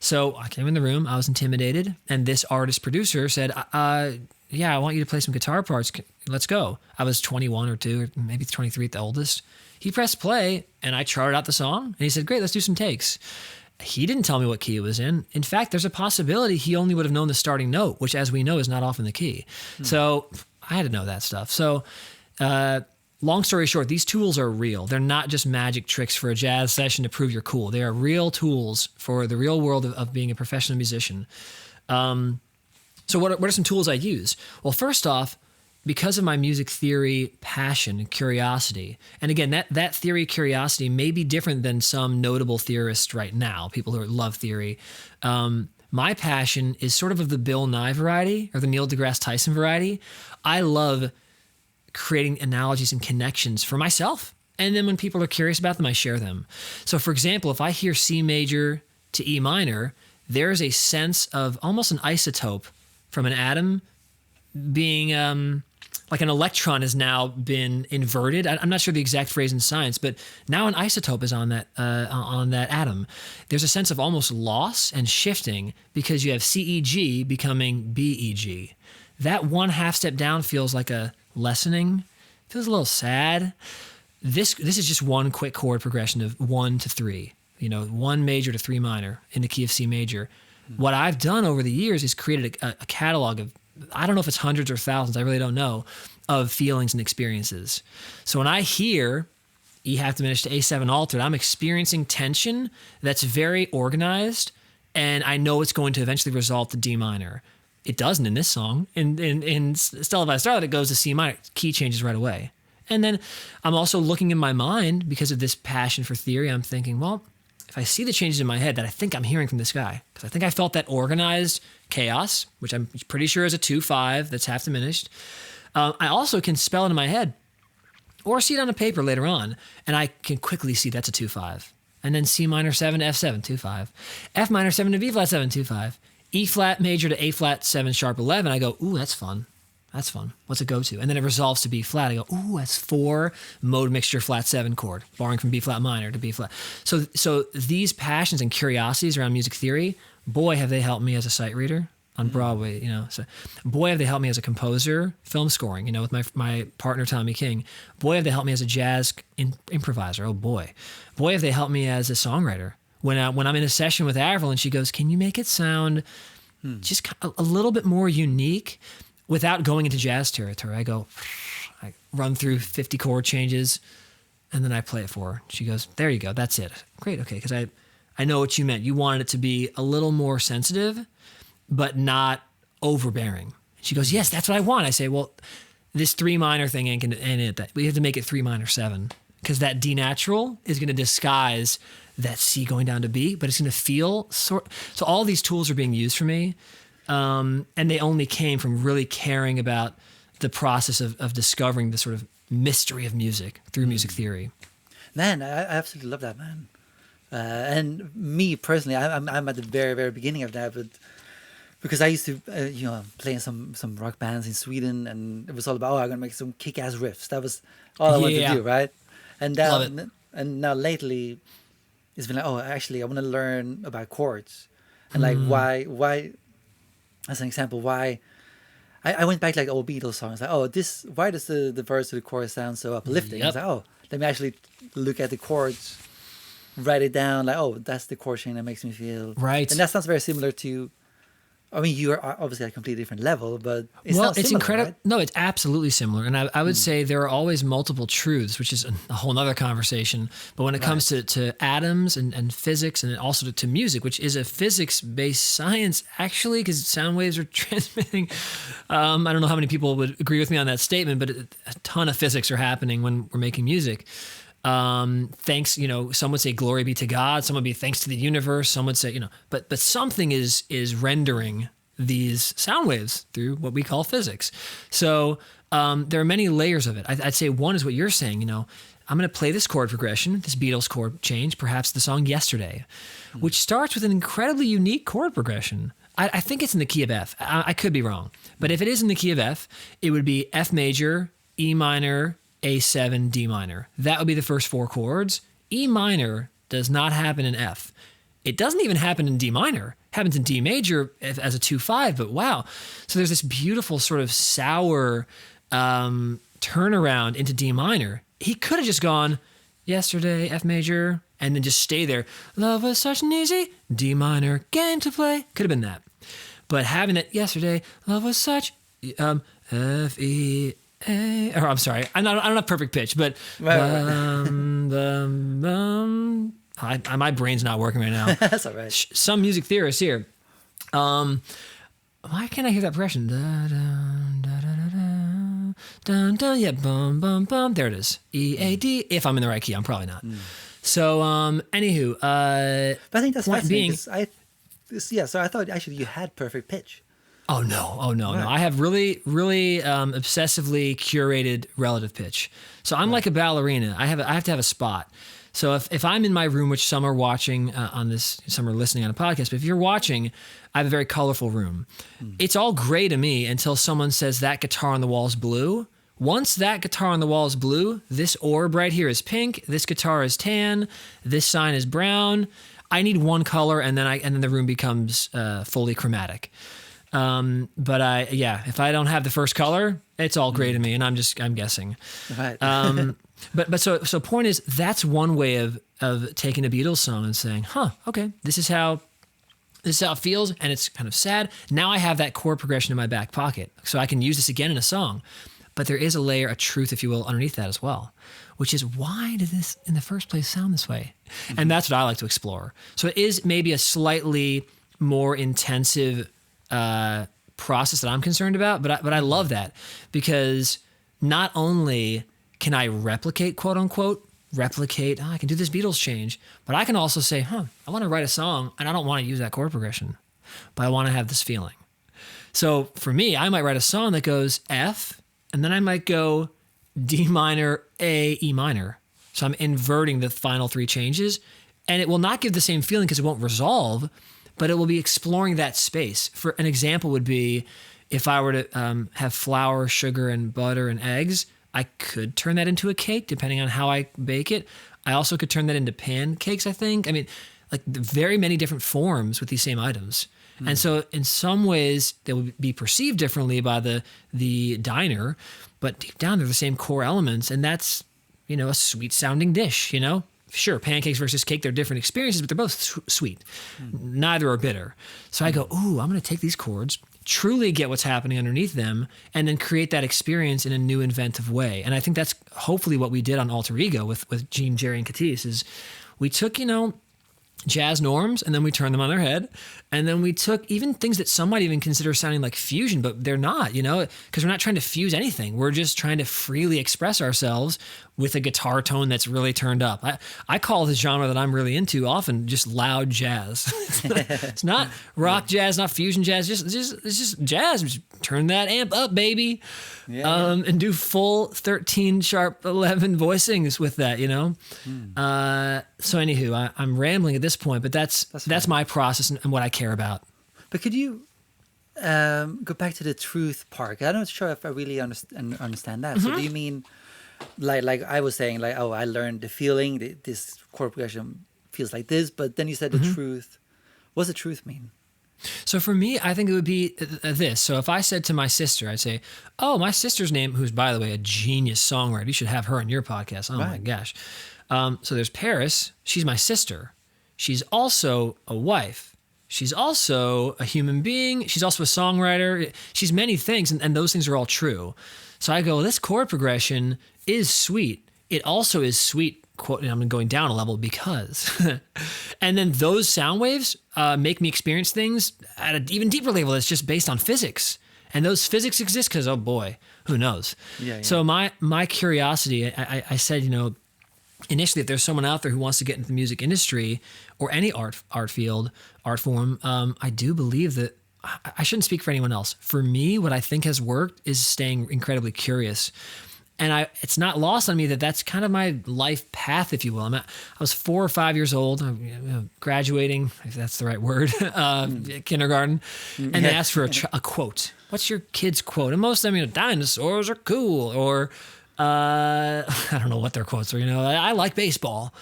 So I came in the room, I was intimidated, and this artist producer said, I want you to play some guitar parts. Let's go. I was 21 or 2, or maybe 23 at the oldest. He pressed play, and I charted out the song, and he said, great, let's do some takes. He didn't tell me what key it was in. In fact, there's a possibility he only would have known the starting note, which, as we know, is not often the key. So I had to know that stuff. So long story short, these tools are real. They're not just magic tricks for a jazz session to prove you're cool. They are real tools for the real world of being a professional musician. So what are some tools I use? Well, first off, because of my music theory passion and curiosity, and again, that theory curiosity may be different than some notable theorists right now, people who love theory. My passion is sort of the Bill Nye variety or the Neil deGrasse Tyson variety. I love creating analogies and connections for myself. And then when people are curious about them, I share them. So for example, if I hear C major to E minor, there's a sense of almost an isotope from an atom being like an electron has now been inverted. I'm not sure the exact phrase in science, but now an isotope is on that atom. There's a sense of almost loss and shifting because you have CEG becoming BEG. That one half step down feels like a lessening. Feels a little sad. This is just one quick chord progression of 1 to 3. 1 major to 3 minor in the key of C major. What I've done over the years is created a catalog of, I don't know if it's hundreds or thousands, I really don't know, of feelings and experiences. So when I hear E half diminished to A7 altered, I'm experiencing tension that's very organized and I know it's going to eventually resolve to D minor. It doesn't in this song. In Stella by Starlight, it goes to C minor. Key changes right away. And then I'm also looking in my mind, because of this passion for theory, I'm thinking, well, if I see the changes in my head that I think I'm hearing from this guy, because I think I felt that organized chaos, which I'm pretty sure is a 2-5 that's half diminished. I also can spell it in my head or see it on a paper later on, and I can quickly see that's a 2-5. And then C minor 7 to F7, 2-5. F minor 7 to B flat 7, 2-5. E flat major to A flat 7 sharp 11. I go, ooh, that's fun. That's fun. What's it go to? And then it resolves to B flat. I go, ooh, that's 4 mode mixture flat 7 chord, borrowing from B flat minor to B flat. So these passions and curiosities around music theory, boy, have they helped me as a sight reader on Broadway, you know. So, boy, have they helped me as a composer, film scoring, you know, with my partner Tommy King. Boy, have they helped me as a jazz improviser. Oh boy, have they helped me as a songwriter. When I'm in a session with Avril and she goes, "Can you make it sound just a little bit more unique without going into jazz territory?" I run through 50 chord changes, and then I play it for her. She goes, "There you go, that's it." Great, okay, because I know what you meant. You wanted it to be a little more sensitive, but not overbearing. She goes, "Yes, that's what I want." I say, "Well, this 3 minor thing ain't it. That we have to make it 3 minor 7, because that D natural is going to disguise that C going down to B, but it's going to feel So all these tools are being used for me, and they only came from really caring about the process of discovering the sort of mystery of music through music theory. Man, I absolutely love that, man. And me personally, I'm at the very, very beginning of that, but because I used to, play in some rock bands in Sweden, and it was all about, I'm gonna make some kick-ass riffs. That was all I wanted to do, right? And now lately, it's been like, actually, I want to learn about chords, and like why, as an example, why. I went back like old Beatles songs, like, why does the verse to the chorus sound so uplifting? Yep. I was like, let me actually look at the chords, write it down, like, that's the chord chain that makes me feel right. And that sounds very similar to. I mean, you are obviously at a completely different level, but it's incredible. Right? No, it's absolutely similar. And I would say there are always multiple truths, which is a whole nother conversation. But when it comes to atoms and physics, and also to music, which is a physics-based science, actually, because sound waves are transmitting. I don't know how many people would agree with me on that statement, but a ton of physics are happening when we're making music. Thanks, some would say glory be to God, some would be thanks to the universe, some would say, but something is rendering these sound waves through what we call physics. So there are many layers of it. I'd say one is what you're saying, I'm going to play this chord progression, this Beatles chord change, perhaps the song Yesterday, which starts with an incredibly unique chord progression. I think it's in the key of F. I could be wrong, but if it is in the key of F, it would be F major, E minor, A7, D minor. That would be the first 4 chords. E minor does not happen in F. It doesn't even happen in D minor. It happens in D major as a 2-5, but wow. So there's this beautiful sort of sour turnaround into D minor. He could have just gone, Yesterday, F major, and then just stay there. Love was such an easy D minor game to play. Could have been that. But having that Yesterday, love was such F, E, or I'm sorry, I don't have perfect pitch, but my brain's not working right now. That's all right. Some music theorists here. Why can't I hear that progression? Dun, dun, yeah, bum, bum, bum. There it is. E, A, D. If I'm in the right key, I'm probably not. So, anywho. But I think that's fascinating. So I thought actually you had perfect pitch. Oh no! I have really, really obsessively curated relative pitch. So I'm like a ballerina. I have to have a spot. So if I'm in my room, which some are watching on this, some are listening on a podcast, but if you're watching, I have a very colorful room. It's all gray to me until someone says that guitar on the wall is blue. Once that guitar on the wall is blue, this orb right here is pink. This guitar is tan. This sign is brown. I need one color, and then the room becomes fully chromatic. But if I don't have the first color, it's all gray to me, and I'm guessing. Right. So point is, that's one way of taking a Beatles song and saying, okay, this is how it feels, and it's kind of sad. Now I have that chord progression in my back pocket, so I can use this again in a song. But there is a layer of truth, if you will, underneath that as well, which is, why did this in the first place sound this way? And that's what I like to explore. So it is maybe a slightly more intensive process that I'm concerned about, but I love that because not only can I replicate, quote unquote, I can do this Beatles change, but I can also say, I want to write a song and I don't want to use that chord progression, but I want to have this feeling. So for me, I might write a song that goes F, and then I might go D minor, A, E minor. So I'm inverting the final three changes, and it will not give the same feeling because it won't resolve, but it will be exploring that space. For an example would be if I were to have flour, sugar, and butter and eggs, I could turn that into a cake depending on how I bake it. I also could turn that into pancakes, I think. I mean, like very many different forms with these same items. And so in some ways they will be perceived differently by the diner, but deep down they're the same core elements. And that's, a sweet sounding dish, Sure, pancakes versus cake, they're different experiences, but they're both sweet. Neither are bitter. So I go, I'm going to take these chords, truly get what's happening underneath them, and then create that experience in a new inventive way. And I think that's hopefully what we did on Alter Ego with Gene, Jerry, and Katis is we took, jazz norms, and then we turned them on their head. And then we took even things that some might even consider sounding like fusion, but they're not, because we're not trying to fuse anything. We're just trying to freely express ourselves with a guitar tone that's really turned up. I call the genre that I'm really into often just loud jazz. It's not rock jazz, not fusion jazz, it's just jazz. Just turn that amp up, baby. And do full 13 sharp 11 voicings with that, So anywho, I'm rambling at this point, but that's my process and what I care about. But could you go back to the truth part? I'm not sure if I really understand that. So do you mean like I was saying, like, I learned the feeling that this chord progression feels like this, but then you said the truth. What does the truth mean? So for me, I think it would be this. So if I said to my sister, I'd say, my sister's name, who's, by the way, a genius songwriter. You should have her on your podcast. Oh, right. My gosh. So there's Paris. She's my sister. She's also a wife. She's also a human being. She's also a songwriter. She's many things, and those things are all true. So I go, this chord progression is sweet. It also is sweet, quote, and I'm going down a level because. And then those sound waves make me experience things at an even deeper level that's just based on physics. And those physics exist because, oh boy, who knows? Yeah. So my curiosity, I said, initially, if there's someone out there who wants to get into the music industry or any art field, art form, I do believe that I shouldn't speak for anyone else. For me, what I think has worked is staying incredibly curious. And it's not lost on me that that's kind of my life path, if you will. I was 4 or 5 years old, graduating, if that's the right word, kindergarten, and they asked for a quote. What's your kid's quote? And most of them, dinosaurs are cool, or I don't know what their quotes are. I like baseball.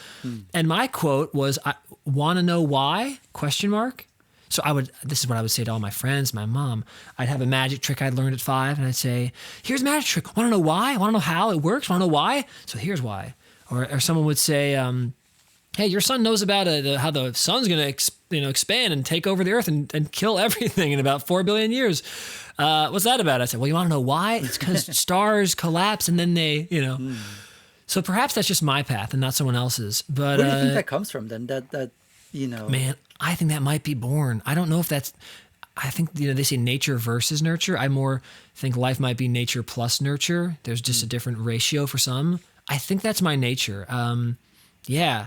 And my quote was, I want to know why? ? So this is what I would say to all my friends, my mom. I'd have a magic trick I'd learned at 5, and I'd say, here's a magic trick. Want to know why? Want to know how it works? Want to know why? So here's why. Or someone would say, hey, your son knows about how the sun's going to expand and take over the earth and kill everything in about 4 billion years. What's that about? I said, well, you want to know why? It's because stars collapse and then they, So perhaps that's just my path and not someone else's. But where do you think that comes from then? That Man, I think that might be born. I don't know if that's, I think, they say nature versus nurture. I more think life might be nature plus nurture. There's just a different ratio for some. I think that's my nature. Yeah,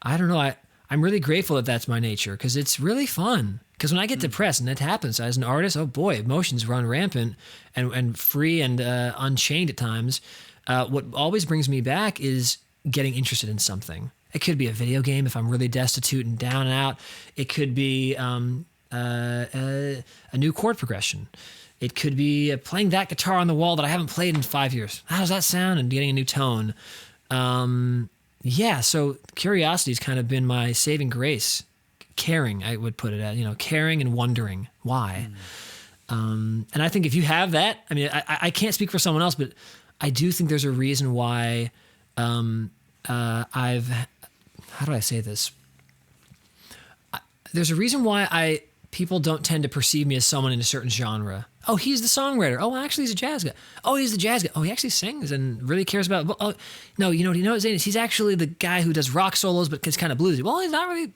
I don't know. I'm really grateful that that's my nature because it's really fun. Because when I get depressed, and that happens as an artist, oh boy, emotions run rampant and free and unchained at times. What always brings me back is getting interested in something. It could be a video game if I'm really destitute and down and out. It could be a new chord progression. It could be playing that guitar on the wall that I haven't played in 5 years. How does that sound? And getting a new tone. So curiosity has kind of been my saving grace. Caring, I would put it at, caring and wondering why. And I think if you have that, I can't speak for someone else, but I do think there's a reason why how do I say this? There's a reason why people don't tend to perceive me as someone in a certain genre. Oh, he's the songwriter. Oh, actually, he's a jazz guy. Oh, he's the jazz guy. Oh, he actually sings and really cares about. Oh, no, you know what Zane is? He's actually the guy who does rock solos, but it's kind of bluesy. Well, he's not really.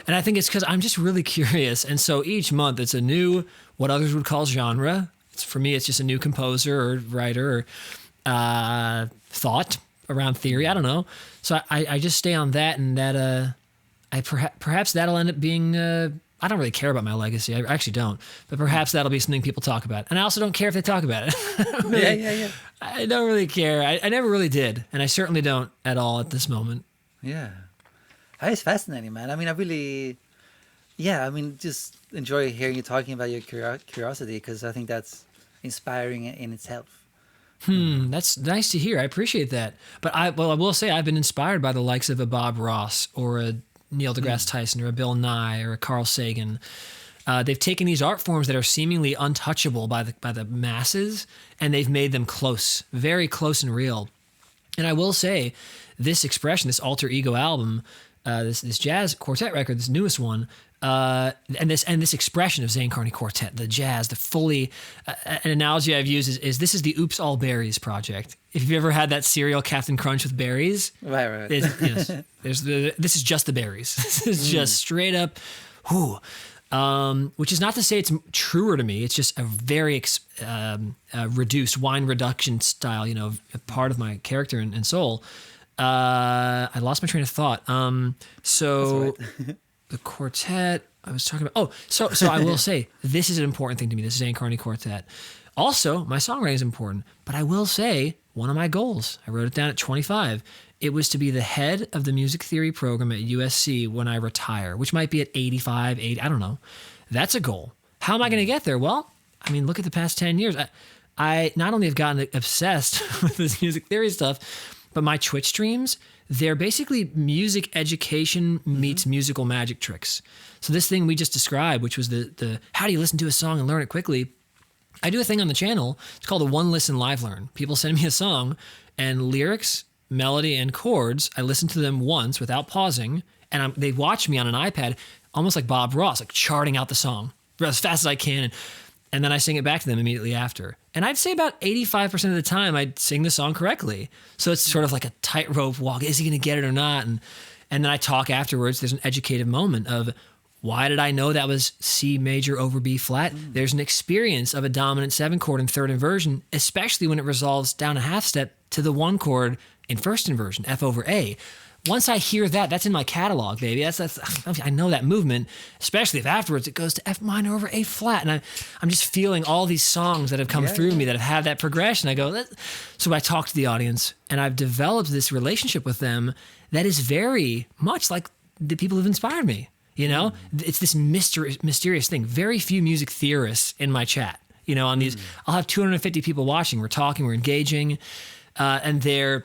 And I think it's because I'm just really curious. And so each month it's a new, what others would call genre. For me, it's just a new composer or writer or thought around theory. I don't know. So I just stay on that, and that perhaps that'll end up being. I don't really care about my legacy. I actually don't. But perhaps that'll be something people talk about. And I also don't care if they talk about it. Yeah. I don't really care. I never really did. And I certainly don't at all at this moment. Yeah. It's fascinating, man. I mean, just enjoy hearing you talking about your curiosity, because I think that's inspiring in itself. That's nice to hear. I appreciate that. But I will say I've been inspired by the likes of a Bob Ross or a Neil deGrasse Tyson or a Bill Nye or a Carl Sagan. They've taken these art forms that are seemingly untouchable by the masses, and they've made them close, very close and real. And I will say, this expression, this alter ego album, this jazz quartet record, this newest one, and this expression of Zane Carney Quartet, the jazz, the fully, an analogy I've used is this is the Oops All Berries project. If you've ever had that cereal Captain Crunch with berries, right. This is just the berries. This is just straight up, which is not to say it's truer to me. It's just a very reduced wine reduction style, a part of my character and soul. I lost my train of thought. So the quartet I was talking about. So I will say this is an important thing to me. This is Zane Carney Quartet. Also, my songwriting is important, but I will say one of my goals, I wrote it down at 25. It was to be the head of the music theory program at USC when I retire, which might be at 85, 80, I don't know. That's a goal. How am I going to get there? Well, I mean, look at the past 10 years. I not only have gotten obsessed with this music theory stuff, but my Twitch streams, they're basically music education meets musical magic tricks. So this thing we just described, which was the how do you listen to a song and learn it quickly? I do a thing on the channel. It's called a One Listen Live Learn. People send me a song and lyrics, melody, and chords. I listen to them once without pausing, and they watch me on an iPad, almost like Bob Ross, like charting out the song as fast as I can. And then I sing it back to them immediately after. And I'd say about 85% of the time I'd sing the song correctly. So it's sort of like a tightrope walk. Is he going to get it or not? And then I talk afterwards. There's an educative moment of, why did I know that was C major over B flat? There's an experience of a dominant 7 chord in third inversion, especially when it resolves down a half step to the 1 chord in first inversion, F over A. Once I hear that, that's in my catalog, baby. I know that movement, especially if afterwards it goes to F minor over A flat. And I'm just feeling all these songs that have come through me that have had that progression. I go, so I talk to the audience, and I've developed this relationship with them that is very much like the people who've inspired me. It's this mysterious thing. Very few music theorists in my chat. On these, I'll have 250 people watching. We're talking, we're engaging, and they're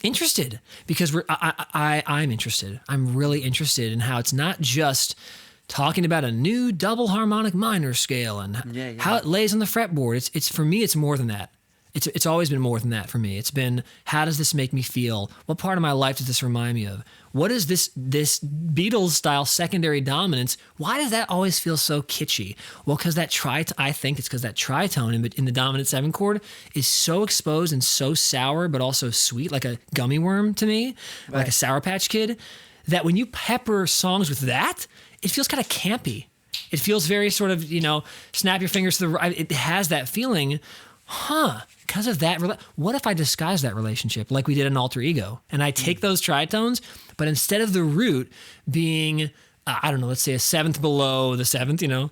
interested because I'm interested. I'm really interested in how it's not just talking about a new double harmonic minor scale and how it lays on the fretboard. It's for me, it's more than that. It's always been more than that for me. It's been, how does this make me feel? What part of my life does this remind me of? What is this Beatles-style secondary dominance? Why does that always feel so kitschy? Well, because I think it's because that tritone in the dominant 7 chord is so exposed and so sour, but also sweet, like a gummy worm to me, like a Sour Patch Kid, that when you pepper songs with that, it feels kind of campy. It feels very sort of, snap your fingers to the right. It has that feeling, because of that, what if I disguise that relationship like we did in Alter Ego? And I take those tritones, but instead of the root being, let's say a 7th below the 7th,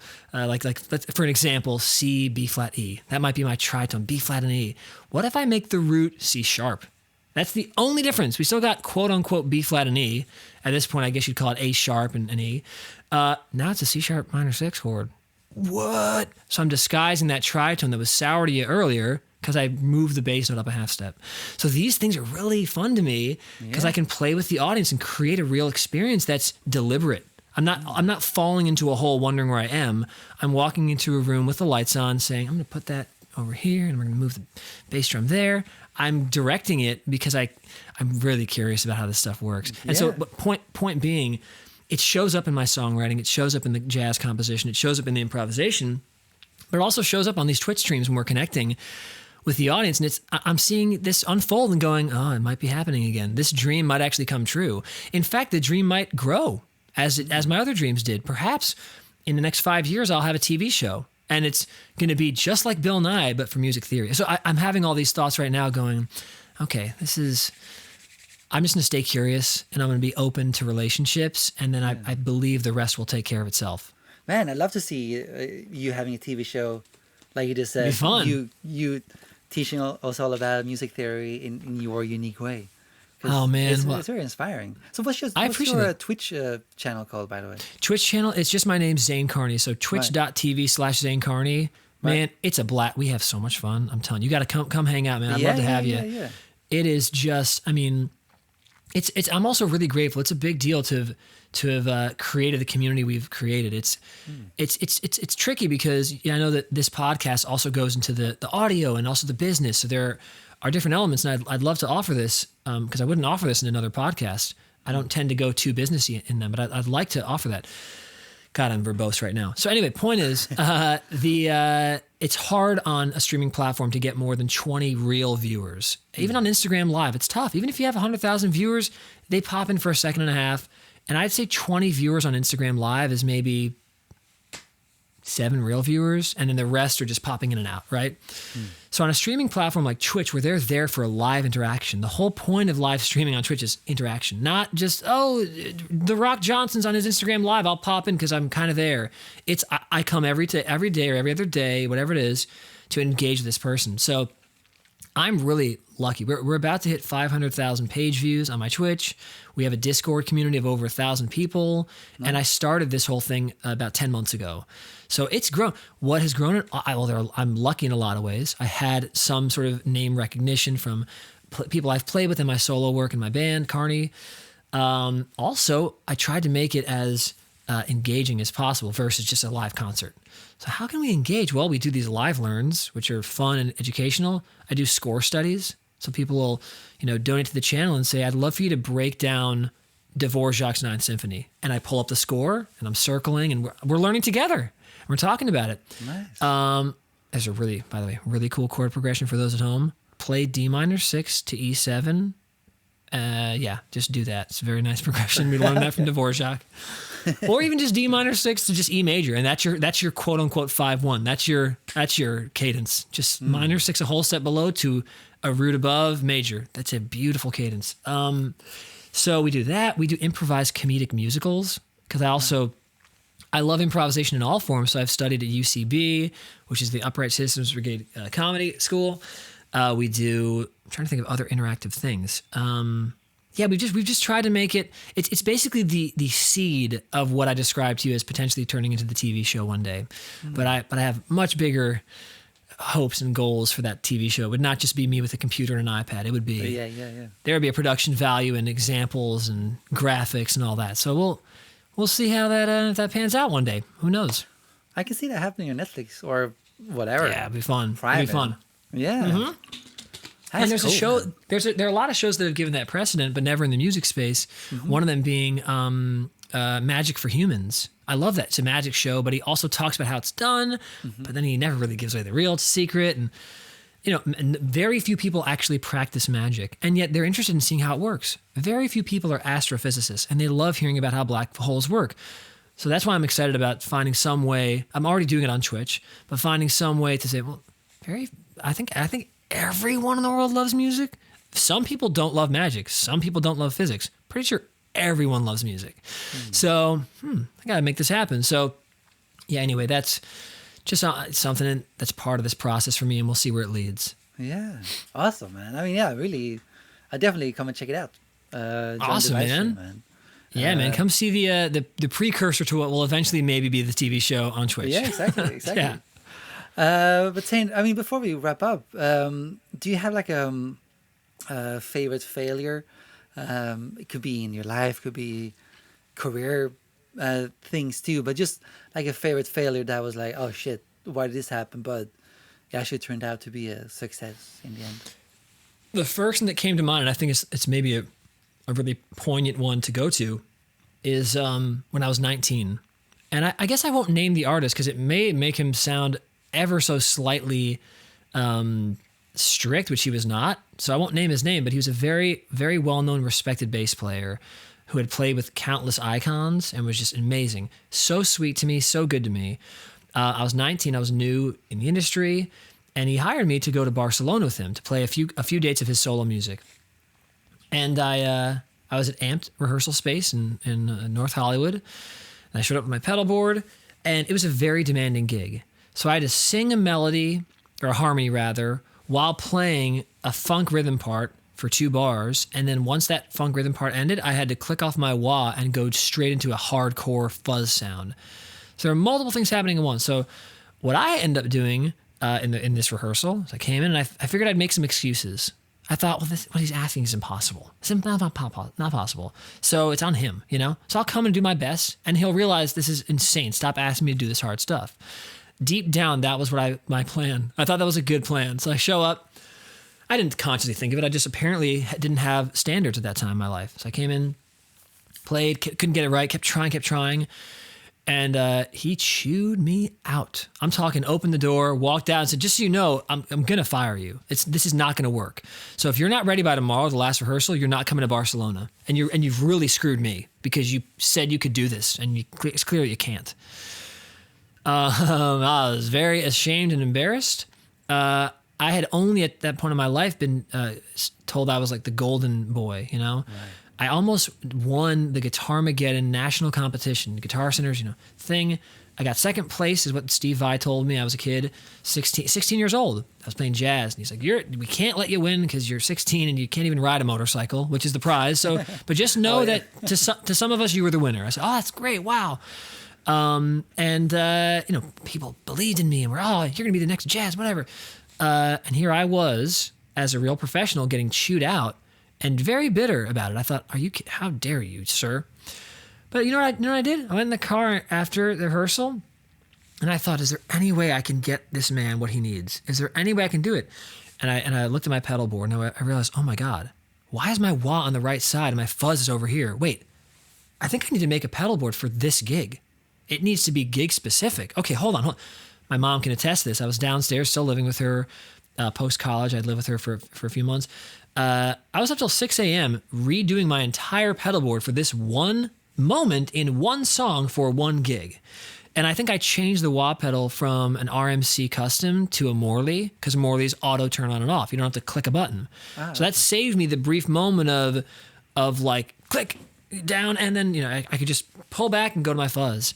for an example, C, B flat, E. That might be my tritone, B flat and E. What if I make the root C sharp? That's the only difference. We still got quote unquote B flat and E. At this point, I guess you'd call it A sharp and E. Now it's a C sharp minor 6 chord. What? So I'm disguising that tritone that was sour to you earlier because I moved the bass note up a half step. So these things are really fun to me because I can play with the audience and create a real experience that's deliberate. I'm not falling into a hole wondering where I am. I'm walking into a room with the lights on saying, I'm going to put that over here and we're going to move the bass drum there. I'm directing it because I'm really curious about how this stuff works. And so point being, it shows up in my songwriting. It shows up in the jazz composition. It shows up in the improvisation. But it also shows up on these Twitch streams when we're connecting with the audience, and I'm seeing this unfold and going, oh, it might be happening again. This dream might actually come true. In fact, the dream might grow as my other dreams did. Perhaps in the next 5 years, I'll have a TV show, and it's going to be just like Bill Nye, but for music theory. So I'm having all these thoughts right now going, okay, I'm just going to stay curious, and I'm going to be open to relationships, and then I believe the rest will take care of itself. Man, I'd love to see you having a TV show, like you just said. It'd be fun. You teaching us all about music theory in your unique way. Oh man, it's very inspiring. So what's your Twitch channel called, by the way? Twitch channel, it's just my name, Zane Carney. So twitch.tv/Zane Carney. Man, it's a blast. We have so much fun. I'm telling you, you got to come hang out, man. I'd love to have you. Yeah. It is just, I mean, it's. I'm also really grateful. It's a big deal to have created the community we've created. It's tricky because I know that this podcast also goes into the audio and also the business. So there are different elements, and I'd love to offer this because I wouldn't offer this in another podcast. I don't tend to go too businessy in them, but I'd like to offer that. God, I'm verbose right now. So anyway, point is, it's hard on a streaming platform to get more than 20 real viewers. Even on Instagram Live, it's tough. Even if you have 100,000 viewers, they pop in for a second and a half. And I'd say 20 viewers on Instagram Live is maybe 7 real viewers, and then the rest are just popping in and out, right? So on a streaming platform like Twitch, where they're there for live interaction, the whole point of live streaming on Twitch is interaction, not just, oh, The Rock Johnson's on his Instagram Live, I'll pop in because I'm kind of there. It's I come every day or every other day, whatever it is, to engage with this person. So I'm really lucky. We're about to hit 500,000 page views on my Twitch. We have a Discord community of over 1,000 people. Nice. And I started this whole thing about 10 months ago. So it's grown. What has grown it? I'm lucky in a lot of ways. I had some sort of name recognition from people I've played with in my solo work in my band, Carney. Also, I tried to make it as engaging as possible versus just a live concert. So how can we engage? Well, we do these live learns, which are fun and educational. I do score studies. So people will, donate to the channel and say, I'd love for you to break down Dvorak's Ninth Symphony. And I pull up the score and I'm circling and we're learning together. We're talking about it. Nice. There's a really cool chord progression for those at home. Play D minor 6 to E7. Just do that. It's a very nice progression. We learned that from Dvorak. Or even just D minor 6 to just E major, and that's your quote unquote 5-1. That's your cadence. Just minor 6 a whole step below to a root above major. That's a beautiful cadence. So we do that. We do improvised comedic musicals because I love improvisation in all forms. So I've studied at UCB, which is the Upright Citizens Brigade Comedy School. I'm trying to think of other interactive things. We've just tried to make it. It's basically the seed of what I described to you as potentially turning into the TV show one day. But I have much bigger hopes and goals for that TV show. It would not just be me with a computer and an iPad. It would be there would be a production value and examples and graphics and all that. So we'll see how that pans out one day. Who knows? I can see that happening on Netflix or whatever. Yeah, it'd be fun. Private. It'd be fun. Yeah. Mm-hmm. And there's a show. There are a lot of shows that have given that precedent, but never in the music space. Mm-hmm. One of them being Magic for Humans. I love that. It's a magic show, but he also talks about how it's done. Mm-hmm. But then he never really gives away the real secret. And and very few people actually practice magic, and yet they're interested in seeing how it works. Very few people are astrophysicists, and they love hearing about how black holes work. So that's why I'm excited about finding some way. I'm already doing it on Twitch, but finding some way to say, well, I think everyone in the world loves music. Some people don't love magic. Some people don't love physics. Pretty sure everyone loves music. So I got to make this happen. So anyway, that's just something that's part of this process for me, and we'll see where it leads. Yeah. Awesome, man. I mean, really, I definitely come and check it out. Awesome, man. Yeah, man. Come see the precursor to what will eventually maybe be the TV show on Twitch. Yeah, exactly. Yeah. But Zane, I mean, before we wrap up, do you have like a favorite failure? It could be in your life, could be career things too, but just like a favorite failure that was like, oh shit, why did this happen? But it actually turned out to be a success in the end. The first thing that came to mind, and I think it's maybe a really poignant one to go to, is when I was 19. And I guess I won't name the artist because it may make him sound ever so slightly strict, which he was not. So I won't name his name, but he was a very, very well-known, respected bass player who had played with countless icons and was just amazing. So sweet to me, so good to me. I was 19, I was new in the industry, and he hired me to go to Barcelona with him to play a few dates of his solo music. And I was at Amped rehearsal space in North Hollywood, and I showed up with my pedal board, and it was a very demanding gig. So I had to sing a melody, or a harmony rather, while playing a funk rhythm part for 2 bars, and then once that funk rhythm part ended, I had to click off my wah and go straight into a hardcore fuzz sound. So there are multiple things happening at once. So what I ended up doing in this rehearsal, is I came in and I figured I'd make some excuses. I thought, well, what he's asking is impossible. It's not possible. So it's on him, you know? So I'll come and do my best, and he'll realize this is insane. Stop asking me to do this hard stuff. Deep down, that was my plan. I thought that was a good plan. So I show up. I didn't consciously think of it. I just apparently didn't have standards at that time in my life. So I came in, played, couldn't get it right, kept trying. And he chewed me out. I'm talking, opened the door, walked out and said, just so you know, I'm going to fire you. This is not going to work. So if you're not ready by tomorrow, the last rehearsal, you're not coming to Barcelona. And you've really screwed me because you said you could do this and it's clear you can't. I was very ashamed and embarrassed. I had only at that point in my life been told I was like the golden boy, you know? Right. I almost won the Guitarmageddon national competition, Guitar Center's, thing. I got second place is what Steve Vai told me. I was a kid, 16 years old. I was playing jazz. And he's like, we can't let you win because you're 16 and you can't even ride a motorcycle, which is the prize. So, but just know that to some of us, you were the winner. I said, oh, that's great. Wow. People believed in me and were, oh, you're going to be the next jazz, whatever. And here I was as a real professional getting chewed out and very bitter about it. I thought, how dare you, sir? But you know what I did? I went in the car after the rehearsal and I thought, is there any way I can get this man what he needs? Is there any way I can do it? And I looked at my pedal board and I realized, oh my God, why is my wah on the right side and my fuzz is over here? Wait, I think I need to make a pedal board for this gig. It needs to be gig specific. Okay, hold on. My mom can attest to this. I was downstairs still living with her post-college. I'd lived with her for a few months. I was up till 6 a.m. redoing my entire pedal board for this one moment in one song for one gig. And I think I changed the wah pedal from an RMC custom to a Morley because Morley's auto turn on and off. You don't have to click a button. So that saved me the brief moment of like click down and then I could just pull back and go to my fuzz.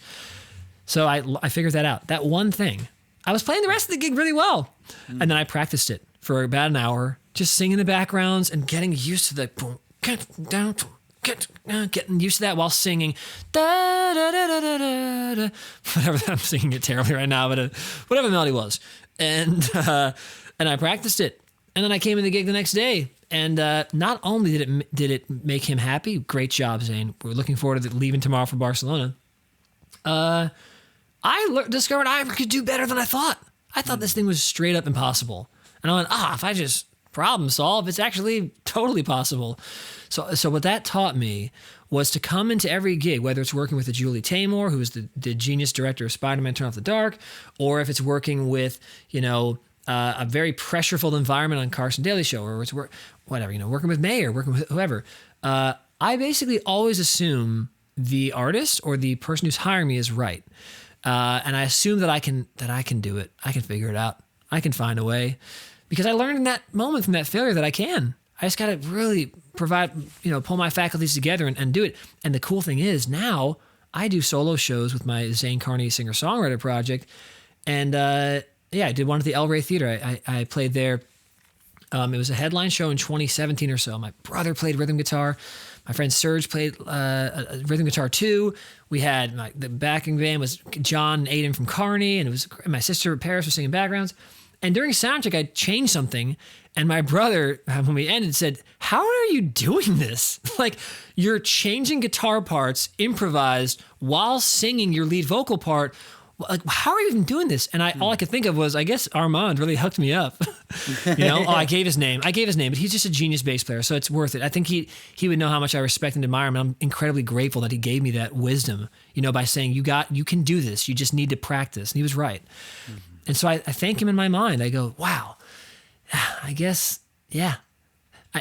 So I figured that out. That one thing. I was playing the rest of the gig really well. And then I practiced it for about an hour, just singing the backgrounds and getting used to the boom, get down, getting used to that while singing da da da da da da. Whatever I'm singing it terribly right now, but whatever the melody was. And I practiced it. And then I came in the gig the next day. And not only did it make him happy, great job, Zane. We're looking forward to leaving tomorrow for Barcelona. I discovered I could do better than I thought. I thought this thing was straight up impossible. And I went, if I just problem solve, it's actually totally possible. So what that taught me was to come into every gig, whether it's working with a Julie Taymor, who is the genius director of Spider-Man Turn Off the Dark, or if it's working with, a very pressure-filled environment on Carson Daly Show, or it's working with Mayer, working with whoever. I basically always assume the artist or the person who's hiring me is right. And I assume that I can do it. I can figure it out. I can find a way. Because I learned in that moment from that failure that I can. I just got to really pull my faculties together and do it. And the cool thing is now I do solo shows with my Zane Carney singer-songwriter project. And I did one at the El Rey Theater. I played there. It was a headline show in 2017 or so. My brother played rhythm guitar. My friend Serge played rhythm guitar too. We had the backing band was John and Aiden from Carney, and my sister Paris was singing backgrounds. And during soundcheck, I changed something, and my brother, when we ended, said, "How are you doing this? Like, you're changing guitar parts, improvised, while singing your lead vocal part. Like, how are you even doing this?" And all I could think of was, I guess Armand really hooked me up. I gave his name, but he's just a genius bass player, so it's worth it. I think he would know how much I respect and admire him. And I'm incredibly grateful that he gave me that wisdom, by saying, you can do this. You just need to practice. And he was right. And so I thank him in my mind. I go, wow, I guess, yeah.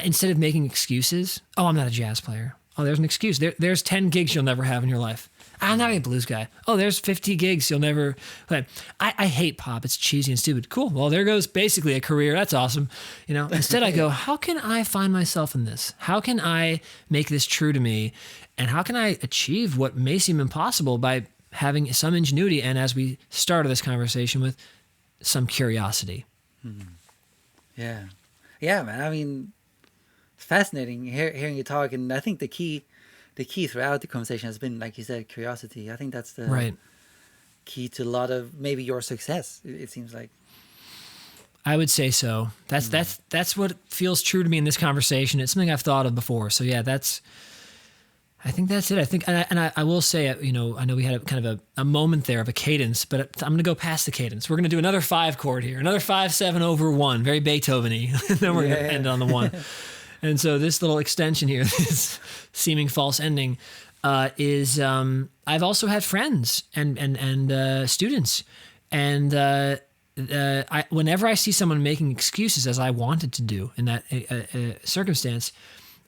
Instead of making excuses, oh, I'm not a jazz player. Oh, there's an excuse. There's 10 gigs you'll never have in your life. I'm not a blues guy. Oh, there's 50 gigs you'll never play. I hate pop. It's cheesy and stupid. Cool. Well, there goes basically a career. That's awesome. You know, instead I go, how can I find myself in this? How can I make this true to me? And how can I achieve what may seem impossible by having some ingenuity? And as we started this conversation with, some curiosity. Yeah. Yeah, man. I mean, it's fascinating hearing you talk. And I think the key throughout the conversation has been, like you said, curiosity. I think that's the Right. key to a lot of maybe your success, it seems like. I would say so. That's what feels true to me in this conversation. It's something I've thought of before. So yeah, I think that's it. I think, and I will say, you know, I know we had a kind of a moment there of a cadence, but I'm going to go past the cadence. We're going to do another 5 chord here, another 5/7 over 1, very Beethoven-y. And then we're going to end on the 1. And so this little extension here, this seeming false ending, is I've also had friends and students, and whenever I see someone making excuses, as I wanted to do in that circumstance,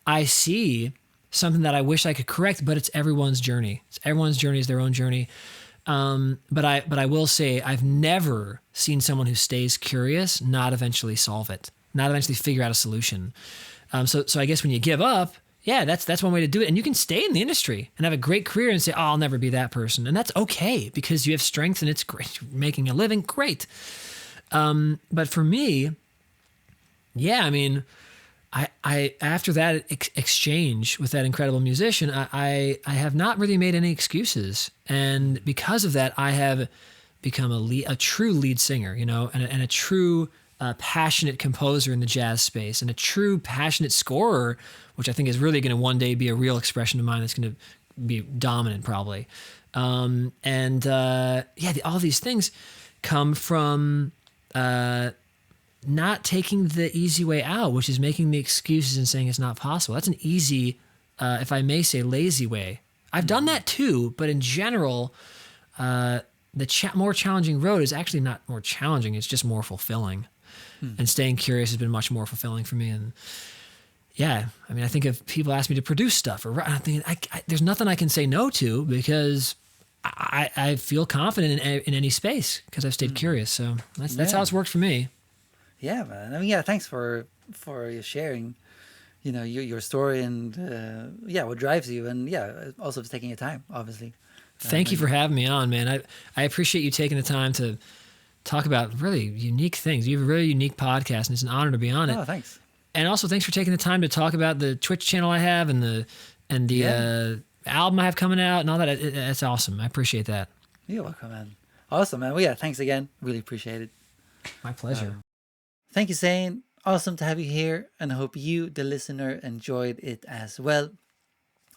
I see something that I wish I could correct, but it's everyone's journey. Everyone's journey is their own journey. But I will say I've never seen someone who stays curious not eventually solve it, not eventually figure out a solution. So I guess when you give up, yeah, that's one way to do it. And you can stay in the industry and have a great career and say, oh, I'll never be that person. And that's okay because you have strength and it's great. You're making a living, great. But for me, yeah, I mean, I after that exchange with that incredible musician, I have not really made any excuses, and because of that, I have become a true lead singer, you know, and a true passionate composer in the jazz space, and a true passionate scorer, which I think is really going to one day be a real expression of mine that's going to be dominant probably. All these things come from not taking the easy way out, which is making the excuses and saying it's not possible. That's an easy, if I may say, lazy way. I've done that too, but in general, the more challenging road is actually not more challenging. It's just more fulfilling. And staying curious has been much more fulfilling for me. And yeah, I mean, I think if people ask me to produce stuff, I think there's nothing I can say no to because I feel confident in any space because I've stayed curious. So that's how it's worked for me. Yeah, man. I mean, yeah, thanks for your sharing, you know, your story and what drives you, and also for taking your time, obviously. Thank you for having me on, man. I appreciate you taking the time to talk about really unique things. You have a really unique podcast, and it's an honor to be on it. Oh, thanks. And also, thanks for taking the time to talk about the Twitch channel I have and the album I have coming out and all that. That's awesome. I appreciate that. You're welcome, man. Awesome, man. Well, yeah, thanks again. Really appreciate it. My pleasure. Thank you, Zane. Awesome to have you here, and I hope you, the listener, enjoyed it as well.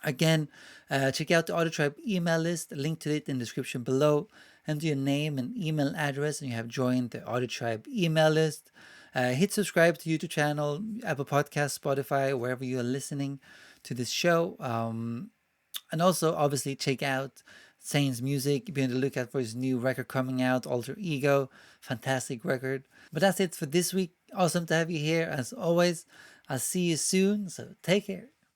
Again, check out the Audio Tribe email list, link to it in the description below. Enter your name and email address, and you have joined the Audio Tribe email list. Hit subscribe to YouTube channel, Apple Podcasts, Spotify, wherever you are listening to this show. And also, obviously, check out Zane's music. Be on the lookout for his new record coming out, Alter Ego. Fantastic record. But that's it for this week. Awesome to have you here, as always. I'll see you soon, so take care.